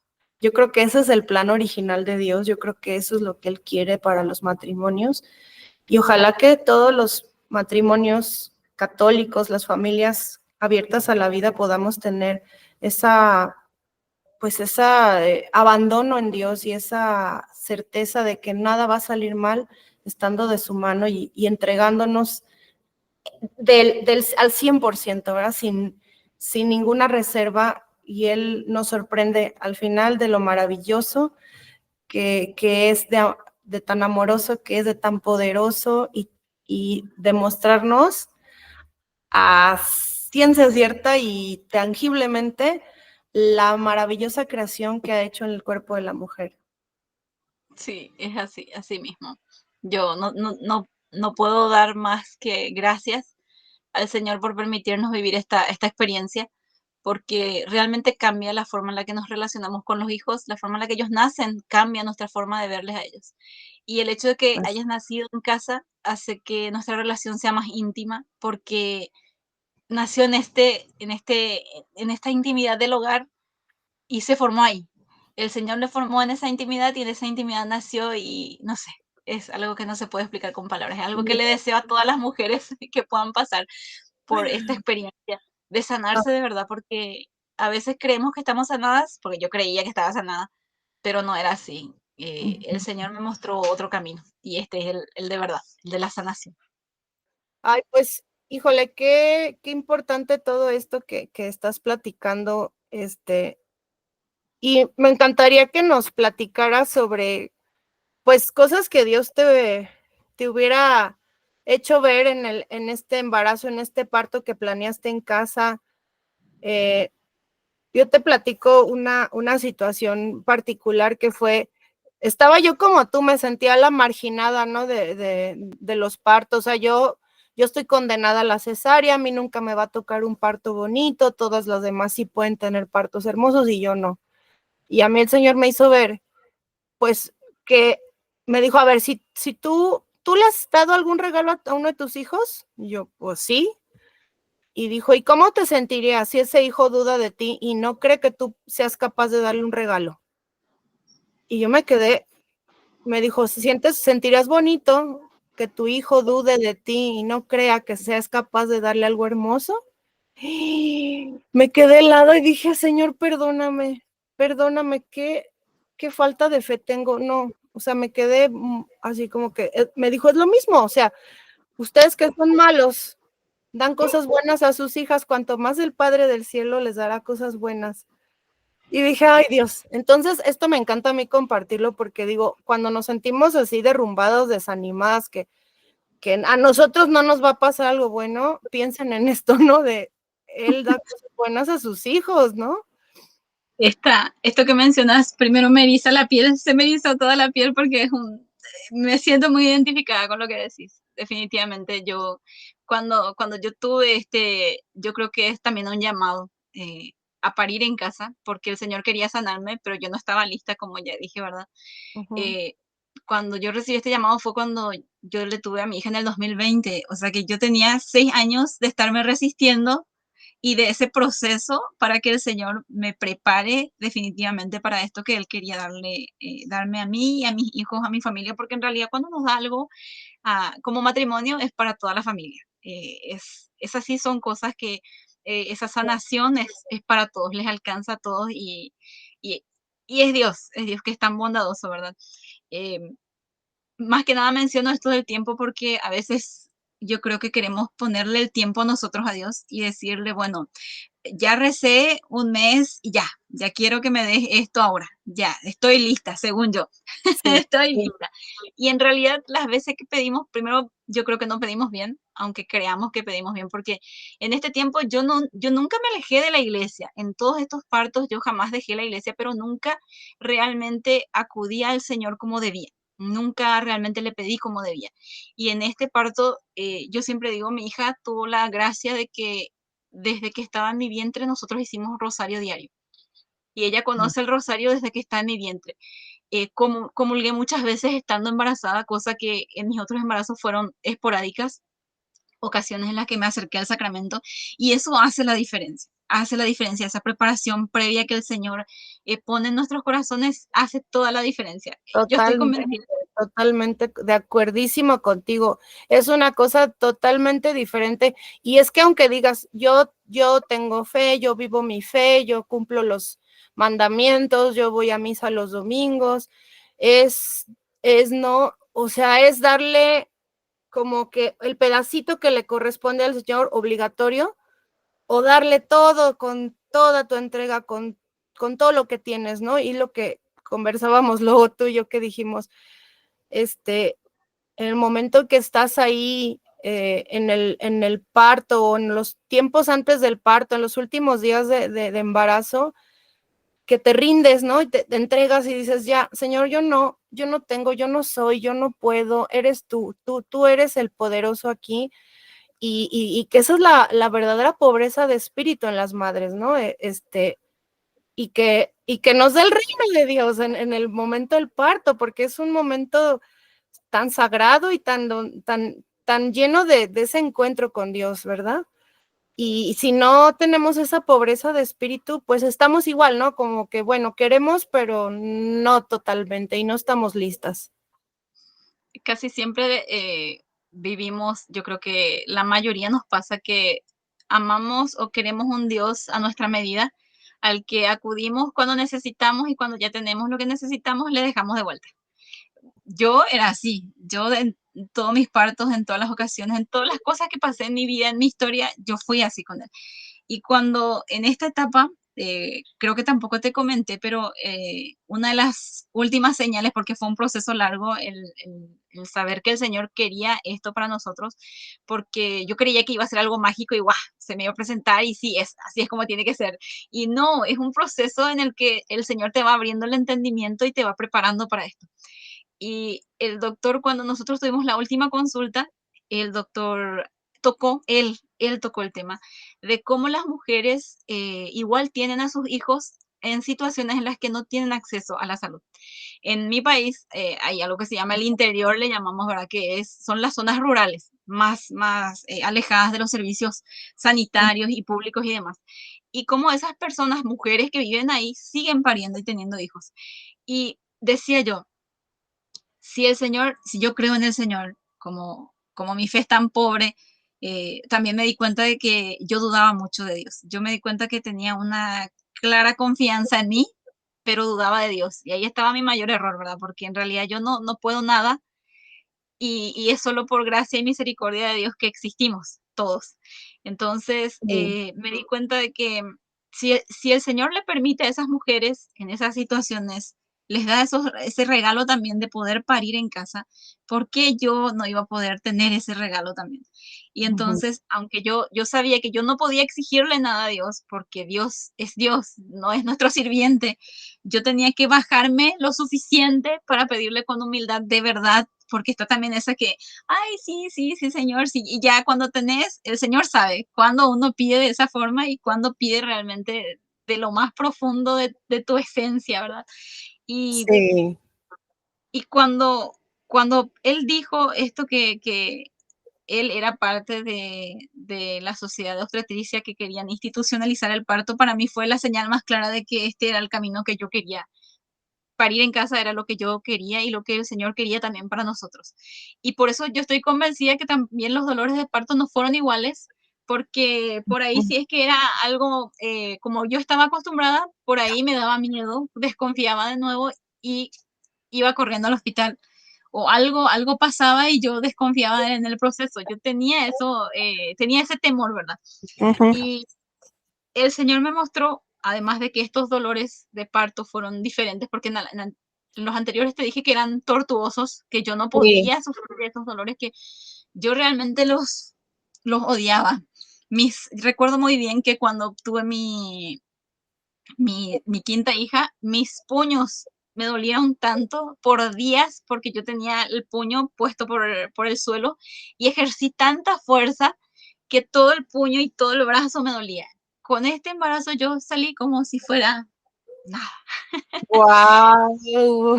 Yo creo que ese es el plan original de Dios, yo creo que eso es lo que Él quiere para los matrimonios y ojalá que todos los matrimonios católicos, las familias abiertas a la vida podamos tener esa, pues esa abandono en Dios y esa certeza de que nada va a salir mal estando de su mano y entregándonos al 100%, ¿verdad? Sin ninguna reserva y Él nos sorprende al final de lo maravilloso que es de tan amoroso, que es de tan poderoso y demostrarnos a ciencia cierta y tangiblemente la maravillosa creación que ha hecho en el cuerpo de la mujer. sí, es así, así mismo. Yo no puedo dar más que gracias al Señor por permitirnos vivir esta experiencia, porque realmente cambia la forma en la que nos relacionamos con los hijos, la forma en la que ellos nacen, cambia nuestra forma de verles a ellos. Y el hecho de que Pues, hayas nacido en casa hace que nuestra relación sea más íntima, porque nació en esta intimidad del hogar y se formó ahí. El Señor le formó en esa intimidad y en esa intimidad nació y no sé, es algo que no se puede explicar con palabras, es algo que le deseo a todas las mujeres que puedan pasar por esta experiencia de sanarse de verdad, porque a veces creemos que estamos sanadas, porque yo creía que estaba sanada, pero no era así. El Señor me mostró otro camino y este es el de verdad, el de la sanación. ay, pues híjole, qué importante todo esto que estás platicando, y me encantaría que nos platicaras sobre, pues, cosas que Dios te hubiera hecho ver en este embarazo, en este parto que planeaste en casa. Yo te platico una situación particular que fue, estaba yo como tú, me sentía la marginada, ¿no? De los partos, o sea, yo estoy condenada a la cesárea, a mí nunca me va a tocar un parto bonito, todas las demás sí pueden tener partos hermosos y yo no. Y a mí el Señor me hizo ver, pues, que me dijo, a ver, si tú le has dado algún regalo a uno de tus hijos, y yo, pues sí, y dijo, ¿y cómo te sentirías si ese hijo duda de ti y no cree que tú seas capaz de darle un regalo? Y yo me quedé, me dijo, ¿sentirías bonito que tu hijo dude de ti y no crea que seas capaz de darle algo hermoso? Me quedé helada y dije, Señor, perdóname, qué falta de fe tengo. No, o sea, me quedé así como que, me dijo, es lo mismo, o sea, ustedes que son malos, dan cosas buenas a sus hijas, cuanto más el Padre del cielo les dará cosas buenas. Y dije, ay Dios, entonces esto me encanta a mí compartirlo porque digo, cuando nos sentimos así derrumbados, desanimadas, que a nosotros no nos va a pasar algo bueno, piensen en esto, ¿no? De Él da cosas buenas a sus hijos, ¿no? Esto que mencionas, primero me eriza la piel, se me eriza toda la piel porque me siento muy identificada con lo que decís. Definitivamente, cuando yo tuve yo creo que es también un llamado a parir en casa, porque el Señor quería sanarme, pero yo no estaba lista, como ya dije, ¿verdad? Ujú. Eh, cuando yo recibí este llamado fue cuando yo le tuve a mi hija en el 2020, o sea que yo tenía 6 años de estarme resistiendo y de ese proceso para que el Señor me prepare definitivamente para esto que Él quería darme a mí y a mis hijos, a mi familia, porque en realidad cuando nos da algo como matrimonio es para toda la familia. Es así, son cosas que esa sanación es para todos, les alcanza a todos y, y es Dios que es tan bondadoso, ¿verdad? Eh, Más que nada menciono esto del tiempo porque a veces yo creo que queremos ponerle el tiempo nosotros a Dios y decirle, bueno, ya recé un mes y ya quiero que me des esto ahora, ya, estoy lista, según yo, Sí, estoy lista. Y en realidad las veces que pedimos, primero yo creo que no pedimos bien, aunque creamos que pedimos bien, porque en este tiempo yo nunca me alejé de la iglesia, en todos estos partos yo jamás dejé la iglesia, pero nunca realmente acudí al Señor como debía. Nunca realmente le pedí como debía. Y en este parto, yo siempre digo, mi hija tuvo la gracia de que desde que estaba en mi vientre nosotros hicimos un rosario diario. Y ella conoce el rosario desde que está en mi vientre. Comulgué muchas veces estando embarazada, cosa que en mis otros embarazos fueron esporádicas, ocasiones en las que me acerqué al sacramento, y eso hace la diferencia, esa preparación previa que el Señor pone en nuestros corazones hace toda la diferencia. Yo estoy totalmente, convencida. totalmente de acuerdísimo contigo. Es una cosa totalmente diferente. Y es que aunque digas, yo tengo fe, yo vivo mi fe, yo cumplo los mandamientos, yo voy a misa los domingos, es, es no, o sea, es darle como que el pedacito que le corresponde al Señor obligatorio o darle todo con toda tu entrega, con todo lo que tienes, ¿no? Y lo que conversábamos luego tú y yo que dijimos, en el momento que estás ahí en el parto o en los tiempos antes del parto, en los últimos días de embarazo, que te rindes, ¿no? Y te entregas y dices, ya, Señor, yo no tengo, yo no soy, yo no puedo, eres tú eres el poderoso aquí y que esa es la verdadera pobreza de espíritu en las madres, ¿no? Y que nos dé el reino de Dios en el momento del parto, porque es un momento tan sagrado y tan lleno de ese encuentro con Dios, ¿verdad? Y si no tenemos esa pobreza de espíritu, pues estamos igual, ¿no? Como que, bueno, queremos, pero no totalmente y no estamos listas. Casi siempre vivimos, yo creo que la mayoría nos pasa que amamos o queremos un Dios a nuestra medida, al que acudimos cuando necesitamos y cuando ya tenemos lo que necesitamos, le dejamos de vuelta. Yo era así, todos mis partos, en todas las ocasiones, en todas las cosas que pasé en mi vida, en mi historia, yo fui así con él. Y cuando en esta etapa, creo que tampoco te comenté, pero una de las últimas señales, porque fue un proceso largo, el saber que el Señor quería esto para nosotros, porque yo creía que iba a ser algo mágico y ¡guau! Se me iba a presentar y sí, así es como tiene que ser. Y no, es un proceso en el que el Señor te va abriendo el entendimiento y te va preparando para esto. Y el doctor, cuando nosotros tuvimos la última consulta, el doctor él tocó el tema de cómo las mujeres igual tienen a sus hijos en situaciones en las que no tienen acceso a la salud. En mi país hay algo que se llama el interior, le llamamos, ¿verdad? Son las zonas rurales, más alejadas de los servicios sanitarios y públicos y demás. Y cómo esas personas, mujeres que viven ahí, siguen pariendo y teniendo hijos. Y decía yo, si yo creo en el Señor, como mi fe es tan pobre, también me di cuenta de que yo dudaba mucho de Dios. Yo me di cuenta que tenía una clara confianza en mí, pero dudaba de Dios. Y ahí estaba mi mayor error, ¿verdad? Porque en realidad yo no puedo nada y es solo por gracia y misericordia de Dios que existimos todos. Entonces, Sí. me di cuenta de que si el Señor le permite a esas mujeres en esas situaciones, les da ese regalo también de poder parir en casa, ¿por qué yo no iba a poder tener ese regalo también? Y Ujú. entonces, aunque yo sabía que yo no podía exigirle nada a Dios, porque Dios es Dios, no es nuestro sirviente, yo tenía que bajarme lo suficiente para pedirle con humildad de verdad, porque está también esa que, ay, sí, sí, sí, Señor, sí, y ya cuando tenés, el Señor sabe cuándo uno pide de esa forma y cuándo pide realmente de lo más profundo de tu esencia, ¿verdad? Y, Sí. y cuando Él dijo esto que Él era parte de la sociedad de obstetricia que querían institucionalizar el parto, para mí fue la señal más clara de que este era el camino que yo quería. Parir en casa era lo que yo quería y lo que el Señor quería también para nosotros. Y por eso yo estoy convencida que también los dolores de parto no fueron iguales, porque por ahí si es que era algo como yo estaba acostumbrada, por ahí me daba miedo, desconfiaba de nuevo y iba corriendo al hospital. O algo pasaba y yo desconfiaba en el proceso. Yo tenía eso, tenía ese temor, ¿verdad? Ujú. Y el Señor me mostró, además de que estos dolores de parto fueron diferentes, porque en los anteriores te dije que eran tortuosos, que yo no Sí. podía sufrir esos dolores, que yo realmente los odiaba. Recuerdo muy bien que cuando tuve mi quinta hija, mis puños me dolieron tanto por días porque yo tenía el puño puesto por el suelo y ejercí tanta fuerza que todo el puño y todo el brazo me dolía. Con este embarazo yo salí como si fuera nada. Guau. Yo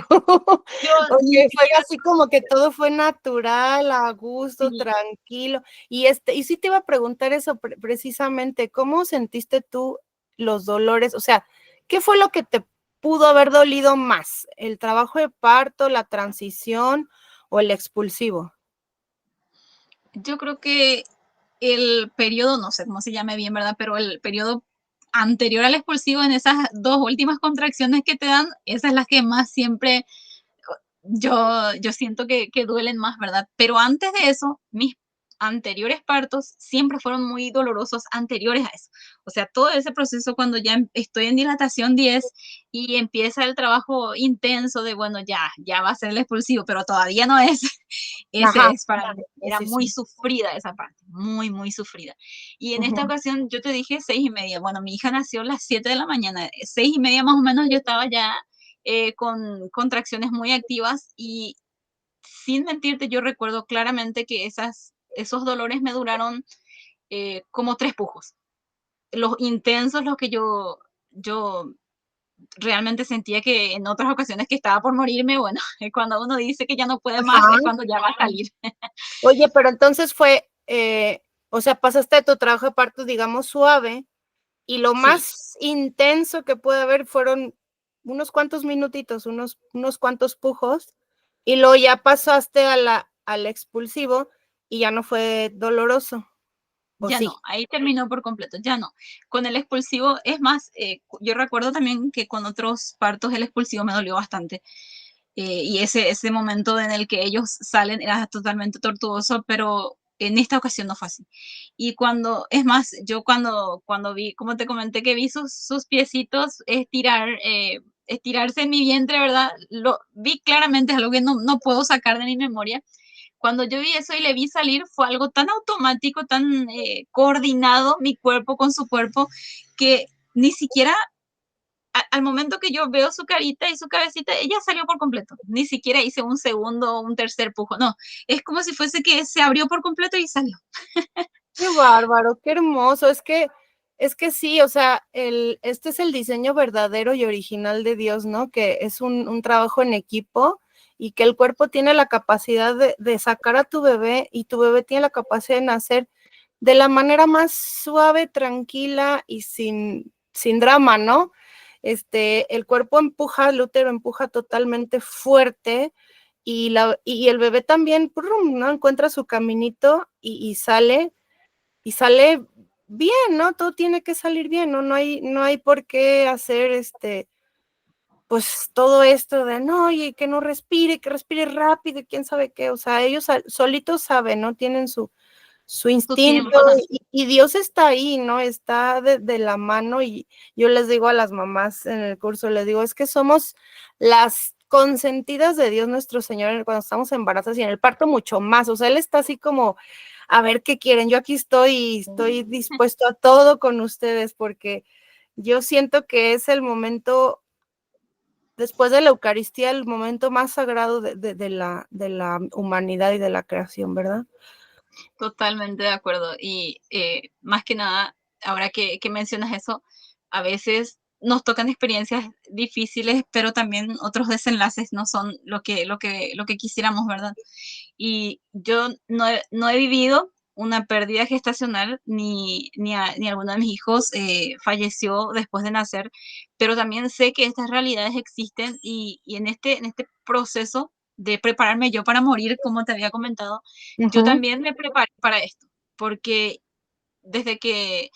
ni Okey, fue siquiera así como que todo fue natural, a gusto, sí, tranquilo. Y sí te iba a preguntar eso precisamente, ¿cómo sentiste tú los dolores? O sea, ¿qué fue lo que te pudo haber dolido más? ¿El trabajo de parto, la transición o el expulsivo? yo creo que el periodo, no sé cómo se llame bien, ¿verdad? Pero el periodo anterior al expulsivo, en esas dos últimas contracciones que te dan, esas es las que más siempre yo siento que duelen más, ¿verdad? Pero antes de eso, mis anteriores partos siempre fueron muy dolorosos anteriores a eso. O sea, todo ese proceso cuando ya estoy en dilatación 10 y empieza el trabajo intenso de, bueno, ya va a ser el expulsivo, pero todavía no es. Ese Ajá, es para mí. sí, Era sí, muy sí. sufrida esa parte, muy, muy sufrida. Y en esta Ujú. ocasión yo te dije 6:30. Bueno, mi hija nació a las 7 de la mañana. 6:30 más o menos yo estaba ya con contracciones muy activas y sin mentirte, yo recuerdo claramente que esos dolores me duraron como 3 pujos. Los intensos, los que yo realmente sentía que en otras ocasiones que estaba por morirme, bueno, cuando uno dice que ya no puede más Ajá. es cuando ya va a salir. Oye, pero entonces fue, o sea, pasaste de tu trabajo de parto, digamos, suave, y lo Sí, más intenso que puede haber fueron unos cuantos minutitos, unos cuantos pujos, y luego ya pasaste al expulsivo y ya no fue doloroso, ¿o ya no, sí? ahí terminó por completo, ya no. Con el expulsivo, es más, yo recuerdo también que con otros partos el expulsivo me dolió bastante. y ese momento en el que ellos salen era totalmente tortuoso, pero en esta ocasión no fue así. Y es más, yo cuando vi, como te comenté, que vi sus piecitos estirarse en mi vientre, ¿verdad? Lo vi claramente, es algo que no puedo sacar de mi memoria. Cuando yo vi eso y le vi salir, fue algo tan automático, tan coordinado mi cuerpo con su cuerpo, que ni siquiera al momento que yo veo su carita y su cabecita, ella salió por completo. Ni siquiera hice un segundo o un tercer pujo. No, es como si fuese que se abrió por completo y salió. Qué bárbaro, qué hermoso. Es que sí, o sea, este es el diseño verdadero y original de Dios, ¿no? Que es un trabajo en equipo y que el cuerpo tiene la capacidad de sacar a tu bebé y tu bebé tiene la capacidad de nacer de la manera más suave, tranquila y sin drama, ¿no? El cuerpo empuja, el útero empuja totalmente fuerte y el bebé también, ¡prum!, ¿no? Encuentra su caminito y sale bien, ¿no? Todo tiene que salir bien, ¿no? No hay por qué hacer pues todo esto de no, y que no respire, que respire rápido, y quién sabe qué. O sea, ellos solitos saben, ¿no? Tienen su Su instinto tiempo también. y Dios está ahí, ¿no? Está de la mano y yo les digo a las mamás en el curso, les digo, es que somos las consentidas de Dios nuestro Señor cuando estamos embarazadas y en el parto mucho más, o sea, Él está así como, a ver qué quieren, yo aquí estoy dispuesto a todo con ustedes porque yo siento que es el momento, después de la Eucaristía, el momento más sagrado de la humanidad y de la creación, ¿verdad? Totalmente de acuerdo. Y más que nada, ahora que mencionas eso, a veces nos tocan experiencias difíciles, pero también otros desenlaces no son lo que quisiéramos, ¿verdad? Y yo no he vivido una pérdida gestacional, ni alguno de mis hijos falleció después de nacer, pero también sé que estas realidades existen y en este proceso de prepararme yo para morir, como te había comentado, yo Ujú. también me preparé para esto, porque desde que,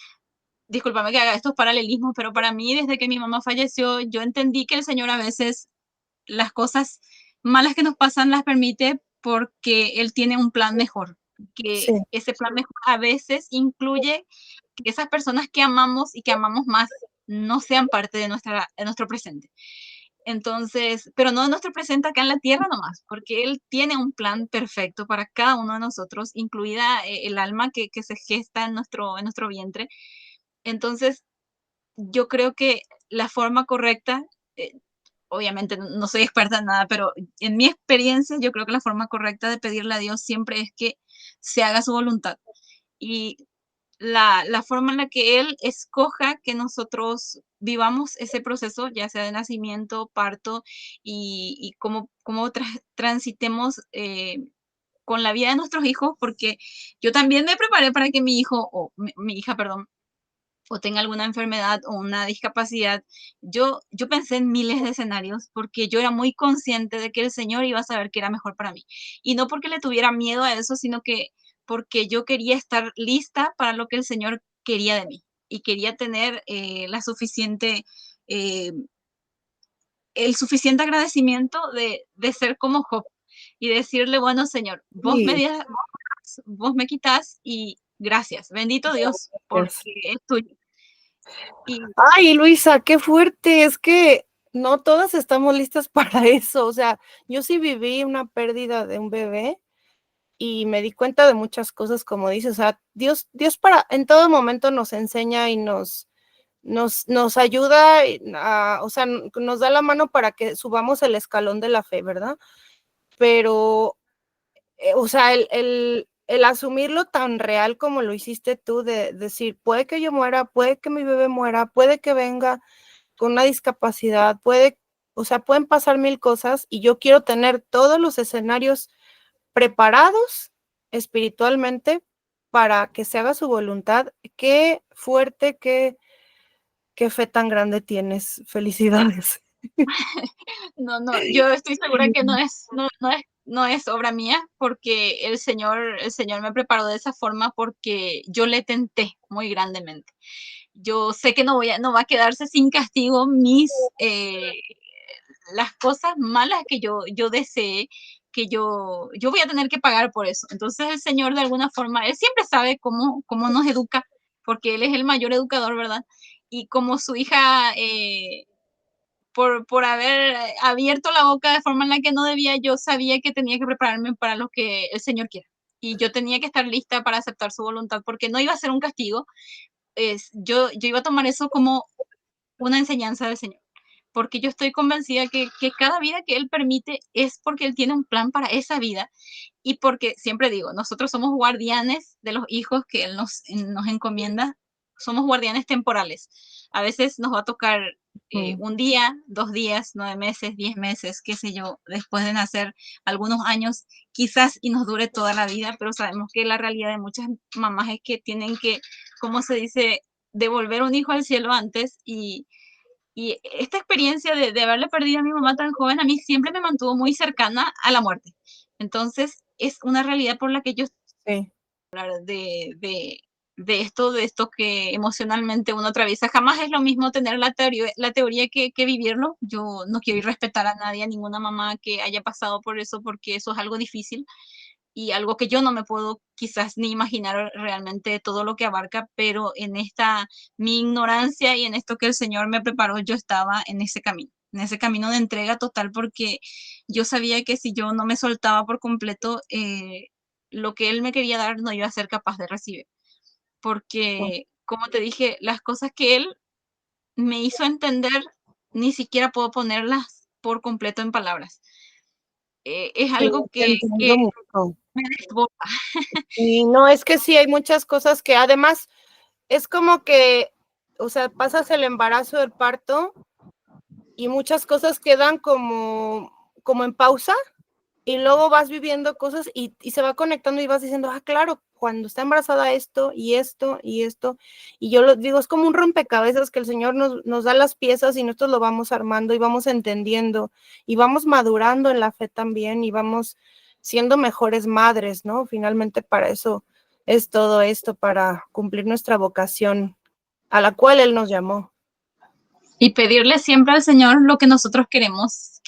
discúlpame que haga estos paralelismos, pero para mí, desde que mi mamá falleció, yo entendí que el Señor a veces las cosas malas que nos pasan las permite porque Él tiene un plan mejor, Sí. que ese plan mejor a veces incluye que esas personas que amamos y que amamos más no sean parte de nuestro presente. Entonces, pero no de nuestro presente acá en la tierra nomás, porque Él tiene un plan perfecto para cada uno de nosotros, incluida el alma que se gesta en nuestro vientre. Entonces, yo creo que la forma correcta, eh, obviamente no soy experta en nada, pero en mi experiencia yo creo que la forma correcta de pedirle a Dios siempre es que se haga su voluntad. Y la forma en la que Él escoja que nosotros vivamos ese proceso, ya sea de nacimiento, parto y cómo transitemos con la vida de nuestros hijos, porque yo también me preparé para que mi hijo, o mi hija, perdón, o tenga alguna enfermedad o una discapacidad. Yo pensé en miles de escenarios porque yo era muy consciente de que el Señor iba a saber qué era mejor para mí. Y no porque le tuviera miedo a eso, sino que porque yo quería estar lista para lo que el Señor quería de mí y quería tener eh, el suficiente agradecimiento de ser como Job y decirle, bueno, Señor, Sí, vos me quitas y gracias, bendito Dios, porque gracias. es tuyo. Y Ay, Luisa, qué fuerte. Es que no todas estamos listas para eso. O sea, yo sí viví una pérdida de un bebé y me di cuenta de muchas cosas, como dices. O sea, Dios en todo momento nos enseña y nos ayuda o sea, nos da la mano para que subamos el escalón de la fe, ¿verdad? Pero o sea, el asumirlo tan real como lo hiciste tú, de decir, puede que yo muera, puede que mi bebé muera, puede que venga con una discapacidad, o sea, pueden pasar mil cosas y yo quiero tener todos los escenarios preparados espiritualmente para que se haga su voluntad. Qué fuerte, qué fe tan grande tienes. Felicidades. no, yo estoy segura que no es obra mía, porque el Señor me preparó de esa forma porque yo le tenté muy grandemente. Yo sé que no va a quedarse sin castigo las cosas malas que yo deseé, que yo voy a tener que pagar por eso. Entonces el Señor de alguna forma, Él siempre sabe cómo nos educa, porque Él es el mayor educador, ¿verdad? Y como su hija, por haber abierto la boca de forma en la que no debía, yo sabía que tenía que prepararme para lo que el Señor quiere. Y yo tenía que estar lista para aceptar su voluntad, porque no iba a ser un castigo. Yo iba a tomar eso como una enseñanza del Señor, porque yo estoy convencida que cada vida que Él permite es porque Él tiene un plan para esa vida, y porque siempre digo, nosotros somos guardianes de los hijos que Él nos encomienda, somos guardianes temporales. A veces nos va a tocar un día, 2 días, 9 meses, 10 meses, qué sé yo, después de nacer, algunos años, quizás y nos dure toda la vida, pero sabemos que la realidad de muchas mamás es que tienen que, ¿cómo se dice?, devolver un hijo al cielo antes. Y esta experiencia de haberle perdido a mi mamá tan joven, a mí siempre me mantuvo muy cercana a la muerte. Entonces, es una realidad por la que yo Sí. hablar de esto que emocionalmente uno atraviesa. Jamás es lo mismo tener la teoría que vivirlo. Yo no quiero irrespetar a nadie, a ninguna mamá que haya pasado por eso, porque eso es algo difícil y algo que yo no me puedo quizás ni imaginar realmente todo lo que abarca, pero en esta mi ignorancia y en esto que el Señor me preparó, yo estaba en ese camino de entrega total, porque yo sabía que si yo no me soltaba por completo, lo que Él me quería dar no iba a ser capaz de recibir. Porque, como te dije, las cosas que Él me hizo entender, ni siquiera puedo ponerlas por completo en palabras. Es Sí, algo te que entiendo mucho. me desborda. Y no, es que sí hay muchas cosas que además es como que, o sea, pasas el embarazo, el parto y muchas cosas quedan como en pausa y luego vas viviendo cosas y se va conectando y vas diciendo, ah, claro, cuando está embarazada esto y esto y esto. Y yo lo digo, es como un rompecabezas que el Señor nos da las piezas y nosotros lo vamos armando y vamos entendiendo y vamos madurando en la fe también y vamos siendo mejores madres, ¿no? Finalmente para eso es todo esto, para cumplir nuestra vocación a la cual Él nos llamó. Y pedirle siempre al Señor lo que nosotros queremos,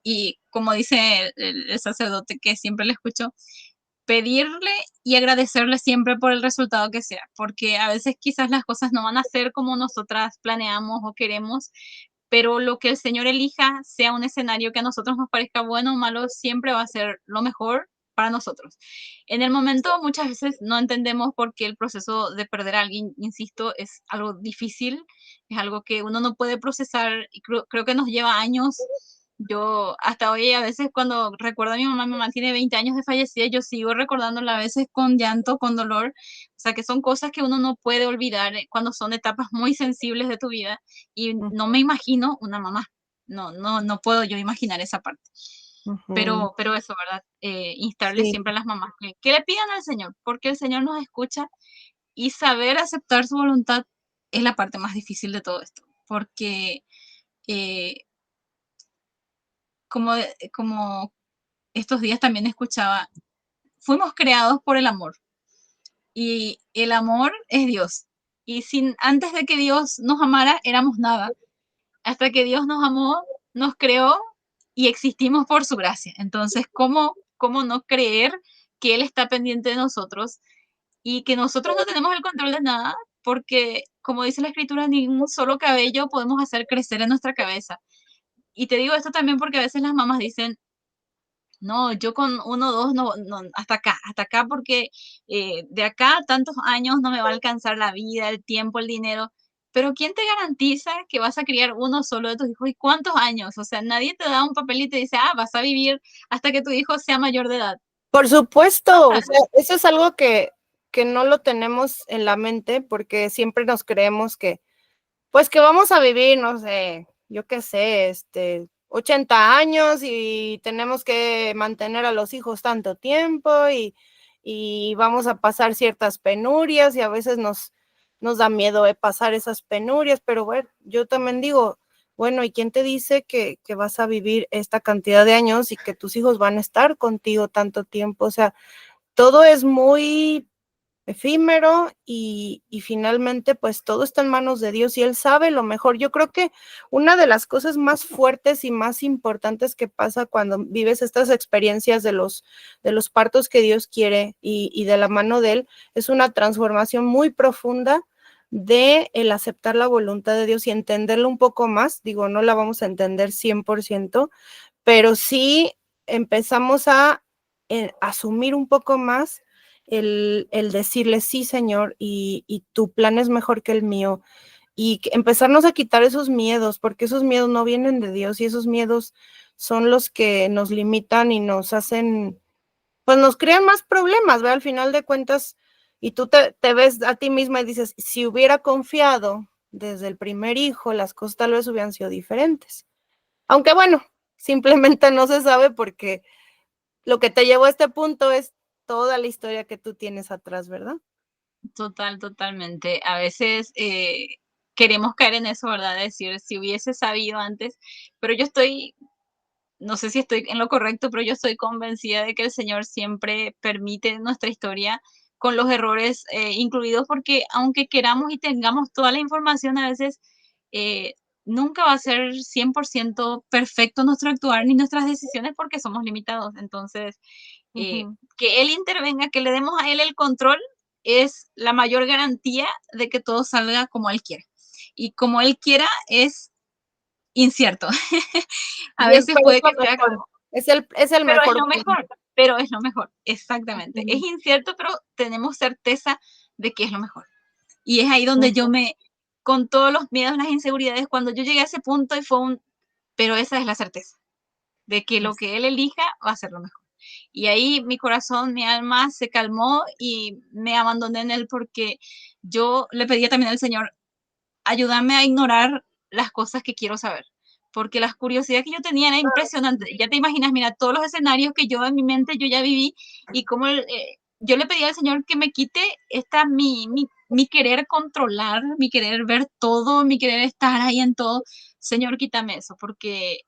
y como dice el sacerdote que siempre le escucho, pedirle y agradecerle siempre por el resultado que sea, porque a veces quizás las cosas no van a ser como nosotras planeamos o queremos, pero lo que el Señor elija, sea un escenario que a nosotros nos parezca bueno o malo, siempre va a ser lo mejor para nosotros. En el momento muchas veces no entendemos por qué el proceso de perder a alguien, insisto, es algo difícil, es algo que uno no puede procesar y creo que nos lleva años. Yo hasta hoy a veces cuando recuerdo a mi mamá tiene 20 años de fallecida, yo sigo recordándola a veces con llanto, con dolor, o sea que son cosas que uno no puede olvidar cuando son etapas muy sensibles de tu vida, y no me imagino una mamá, no puedo yo imaginar esa parte. Pero eso, ¿verdad? Instarle Sí, siempre a las mamás que le pidan al Señor, porque el Señor nos escucha, y saber aceptar su voluntad es la parte más difícil de todo esto, porque eh, como estos días también escuchaba, fuimos creados por el amor y el amor es Dios. Y antes de que Dios nos amara, éramos nada. Hasta que Dios nos amó, nos creó y existimos por su gracia. Entonces, ¿cómo no creer que Él está pendiente de nosotros y que nosotros no tenemos el control de nada? Porque, como dice la Escritura, ni un solo cabello podemos hacer crecer en nuestra cabeza. Y te digo esto también porque a veces las mamás dicen, no, yo con uno o dos, no, hasta acá, porque de acá a tantos años no me va a alcanzar la vida, el tiempo, el dinero. Pero ¿quién te garantiza que vas a criar uno solo de tus hijos? ¿Y cuántos años? O sea, nadie te da un papel y te dice, vas a vivir hasta que tu hijo sea mayor de edad. por supuesto, o sea, eso es algo que no lo tenemos en la mente porque siempre nos creemos que, pues que vamos a vivir, no sé, yo qué sé, 80 años y tenemos que mantener a los hijos tanto tiempo y vamos a pasar ciertas penurias y a veces nos da miedo pasar esas penurias, pero bueno, yo también digo, bueno, ¿y quién te dice que vas a vivir esta cantidad de años y que tus hijos van a estar contigo tanto tiempo? O sea, todo es muy efímero y finalmente pues todo está en manos de Dios y Él sabe lo mejor. Yo creo que una de las cosas más fuertes y más importantes que pasa cuando vives estas experiencias de los partos que Dios quiere y de la mano de Él es una transformación muy profunda de el aceptar la voluntad de Dios y entenderlo un poco más. Digo, no la vamos a entender 100%, pero sí empezamos a asumir un poco más el decirle, sí, Señor, y tu plan es mejor que el mío, y empezarnos a quitar esos miedos, porque esos miedos no vienen de Dios y esos miedos son los que nos limitan y nos hacen, pues nos crean más problemas, ¿verdad? Al final de cuentas, y tú te ves a ti misma y dices, si hubiera confiado desde el primer hijo, las cosas tal vez hubieran sido diferentes. Aunque bueno, simplemente no se sabe porque lo que te llevó a este punto es toda la historia que tú tienes atrás, ¿verdad? Totalmente. A veces queremos caer en eso, ¿verdad? Decir, si hubiese sabido antes, pero yo estoy, no sé si estoy en lo correcto, pero yo estoy convencida de que el Señor siempre permite nuestra historia con los errores incluidos, porque aunque queramos y tengamos toda la información, a veces eh, nunca va a ser 100% perfecto nuestro actuar ni nuestras decisiones porque somos limitados. Entonces, Ujú. que Él intervenga, que le demos a Él el control, es la mayor garantía de que todo salga como Él quiera. Y como Él quiera es incierto. A veces Pero es puede lo que sea mejor, como, es el pero es mejor lo plan. mejor, pero es lo mejor, exactamente. Es Ujú, incierto, pero tenemos certeza de que es lo mejor. Y es ahí donde yo ujú. me, con todos los miedos, las inseguridades, cuando yo llegué a ese punto y fue un, pero esa es la certeza, de que lo que Él elija va a ser lo mejor. Y ahí mi corazón, mi alma se calmó y me abandoné en Él porque yo le pedía también al Señor, ayúdame a ignorar las cosas que quiero saber, porque la curiosidad que yo tenía era impresionante. Ya te imaginas, mira, todos los escenarios que yo en mi mente yo ya viví y cómo yo le pedí al Señor que me quite esta mi querer controlar, mi querer ver todo, mi querer estar ahí en todo. Señor, quítame eso, porque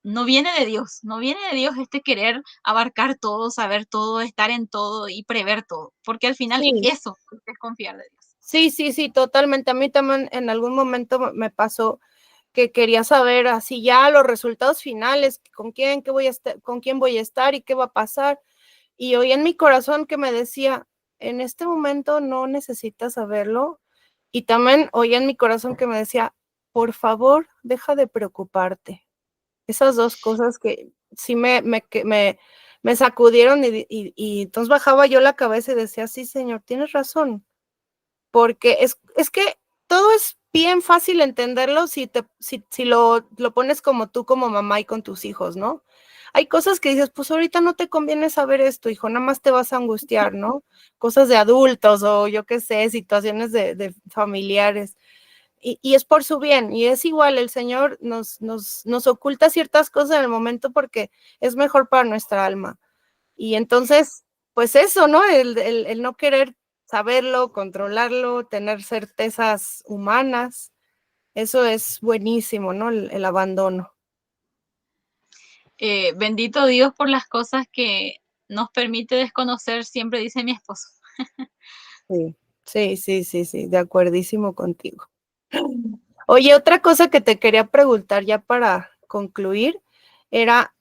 no viene de Dios, no viene de Dios este querer abarcar todo, saber todo, estar en todo y prever todo, porque al final Sí, eso es confiar de Dios. sí, totalmente. A mí también en algún momento me pasó que quería saber así ya los resultados finales, con quién, qué voy a estar, con quién voy a estar y qué va a pasar. Y oí en mi corazón que me decía, en este momento no necesitas saberlo. Y también oí en mi corazón que me decía, por favor, deja de preocuparte. Esas dos cosas que sí me sacudieron y entonces bajaba yo la cabeza y decía, sí, Señor, tienes razón, porque es que todo es bien fácil entenderlo si lo pones como tú, como mamá y con tus hijos, ¿no? Hay cosas que dices, pues ahorita no te conviene saber esto, hijo, nada más te vas a angustiar, ¿no? Cosas de adultos o yo qué sé, situaciones de familiares. Y es por su bien, y es igual, el Señor nos oculta ciertas cosas en el momento porque es mejor para nuestra alma. Y entonces, pues eso, ¿no? El no querer saberlo, controlarlo, tener certezas humanas, eso es buenísimo, ¿no? El abandono. Bendito Dios por las cosas que nos permite desconocer, siempre dice mi esposo. Sí, de acuerdísimo contigo. Oye, otra cosa que te quería preguntar ya para concluir era,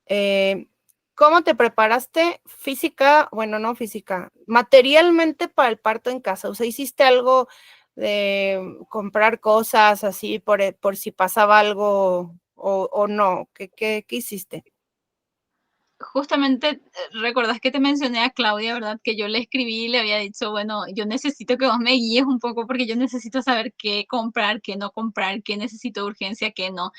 eh, ¿cómo te preparaste física, bueno, no física, materialmente para el parto en casa? O sea, ¿hiciste algo de comprar cosas así por si pasaba algo o no? ¿Qué hiciste? Justamente, recordás que te mencioné a Claudia, ¿verdad? Que yo le escribí y le había dicho, bueno, yo necesito que vos me guíes un poco porque yo necesito saber qué comprar, qué no comprar, qué necesito de urgencia, qué no.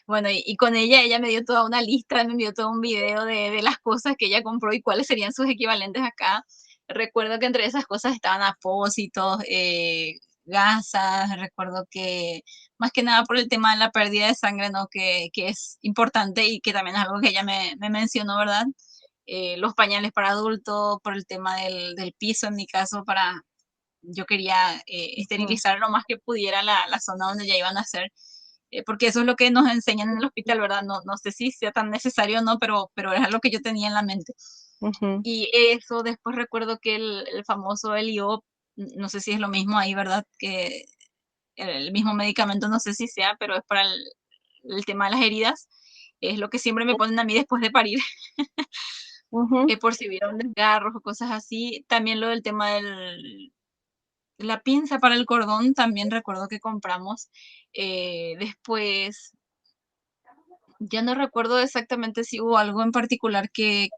Bueno, y con ella me dio toda una lista, me envió todo un video de las cosas que ella compró y cuáles serían sus equivalentes acá. Recuerdo que entre esas cosas estaban apósitos, gasas, recuerdo que más que nada por el tema de la pérdida de sangre, ¿no? Que es importante y que también es algo que ella me mencionó, ¿verdad? Los pañales para adultos, por el tema del piso, en mi caso, yo quería Ujú, esterilizar lo más que pudiera la zona donde ya iban a hacer, porque eso es lo que nos enseñan en el hospital, ¿verdad? No, no sé si sea tan necesario o no, pero es algo que yo tenía en la mente. ujú, Y eso, después recuerdo que el famoso Elio no sé si es lo mismo ahí, ¿verdad? Que el mismo medicamento, no sé si sea, pero es para el tema de las heridas. Es lo que siempre me ponen a mí después de parir, Ujú. por si hubieron desgarros o cosas así. También lo del tema la pinza para el cordón, también recuerdo que compramos. Después, ya no recuerdo exactamente si hubo algo en particular que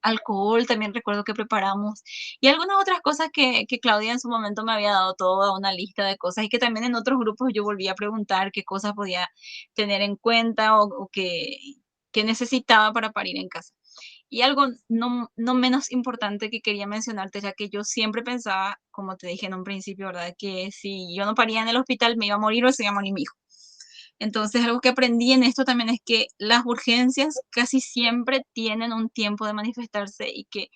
alcohol también recuerdo que preparamos, y algunas otras cosas que Claudia en su momento me había dado toda una lista de cosas, y que también en otros grupos yo volví a preguntar qué cosas podía tener en cuenta o qué necesitaba para parir en casa. Y algo no menos importante que quería mencionarte, ya que yo siempre pensaba, como te dije en un principio, ¿verdad? Que si yo no paría en el hospital me iba a morir o se iba a morir mi hijo. Entonces, algo que aprendí en esto también es que las urgencias casi siempre tienen un tiempo de manifestarse y que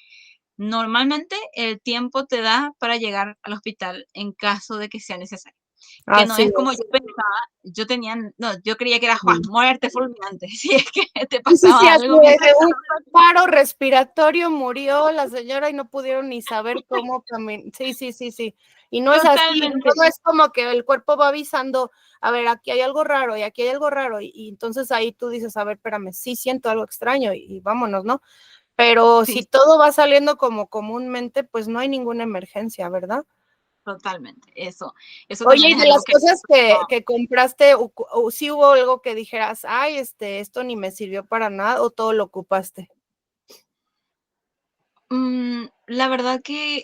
normalmente el tiempo te da para llegar al hospital en caso de que sea necesario. Que no Así es como es. yo pensaba, no, yo creía que era Juan, Sí. muerte fulminante, si es que te Sí, sí, sí, pasaba así algo de mientras un estabas. paro respiratorio murió la señora y no pudieron ni saber cómo caminar. Sí, sí, sí, sí. Y no es así, Totalmente, no es como que el cuerpo va avisando, a ver, aquí hay algo raro y aquí hay algo raro. Y entonces ahí tú dices, a ver, espérame, sí siento algo extraño y vámonos, ¿no? Pero sí, si todo va saliendo como comúnmente, pues no hay ninguna emergencia, ¿verdad? totalmente, eso Oye, también y es de algo las que cosas que compraste, ¿sí hubo algo que dijeras, ay, esto ni me sirvió para nada, o todo lo ocupaste? la verdad que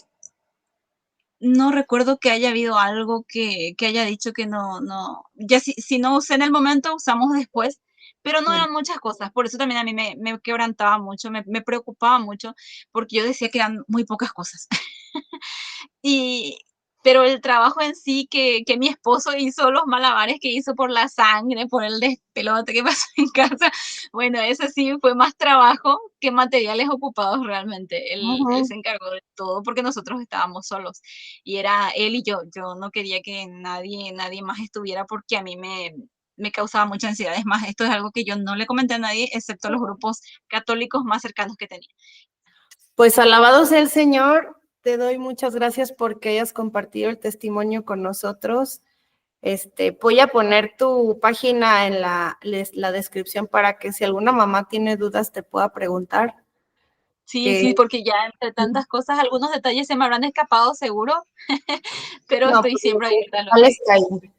no recuerdo que haya habido algo que haya dicho que no, ya si no usé en el momento, usamos después, pero no Mm. eran muchas cosas, por eso también a mí me quebrantaba mucho, me preocupaba mucho, porque yo decía que eran muy pocas cosas. Y, pero el trabajo en sí que mi esposo hizo, los malabares que hizo por la sangre, por el despelote que pasó en casa, bueno, eso sí fue más trabajo que materiales ocupados realmente. Él Ujú. se encargó de todo porque nosotros estábamos solos y era él y yo. Yo no quería que nadie más estuviera porque a mí me causaba mucha ansiedad. Es más, esto es algo que yo no le comenté a nadie, excepto a los grupos católicos más cercanos que tenía. Pues alabado sea el Señor, te doy muchas gracias porque hayas compartido el testimonio con nosotros. Voy a poner tu página en la descripción para que si alguna mamá tiene dudas te pueda preguntar. Sí, Que sí, porque ya entre tantas cosas, algunos detalles se me habrán escapado seguro, pero no, estoy pues, siempre abierta a lo igual que. está ahí.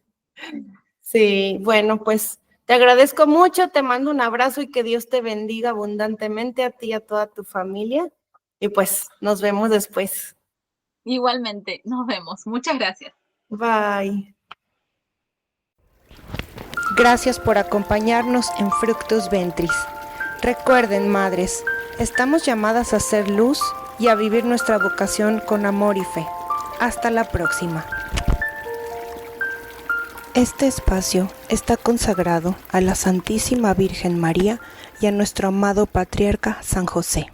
Sí, bueno, pues te agradezco mucho, te mando un abrazo y que Dios te bendiga abundantemente a ti y a toda tu familia. Y pues nos vemos después. Igualmente, nos vemos. Muchas gracias. Bye. Gracias por acompañarnos en Fructus Ventris. Recuerden, madres, estamos llamadas a ser luz y a vivir nuestra vocación con amor y fe. Hasta la próxima. Este espacio está consagrado a la Santísima Virgen María y a nuestro amado Patriarca San José.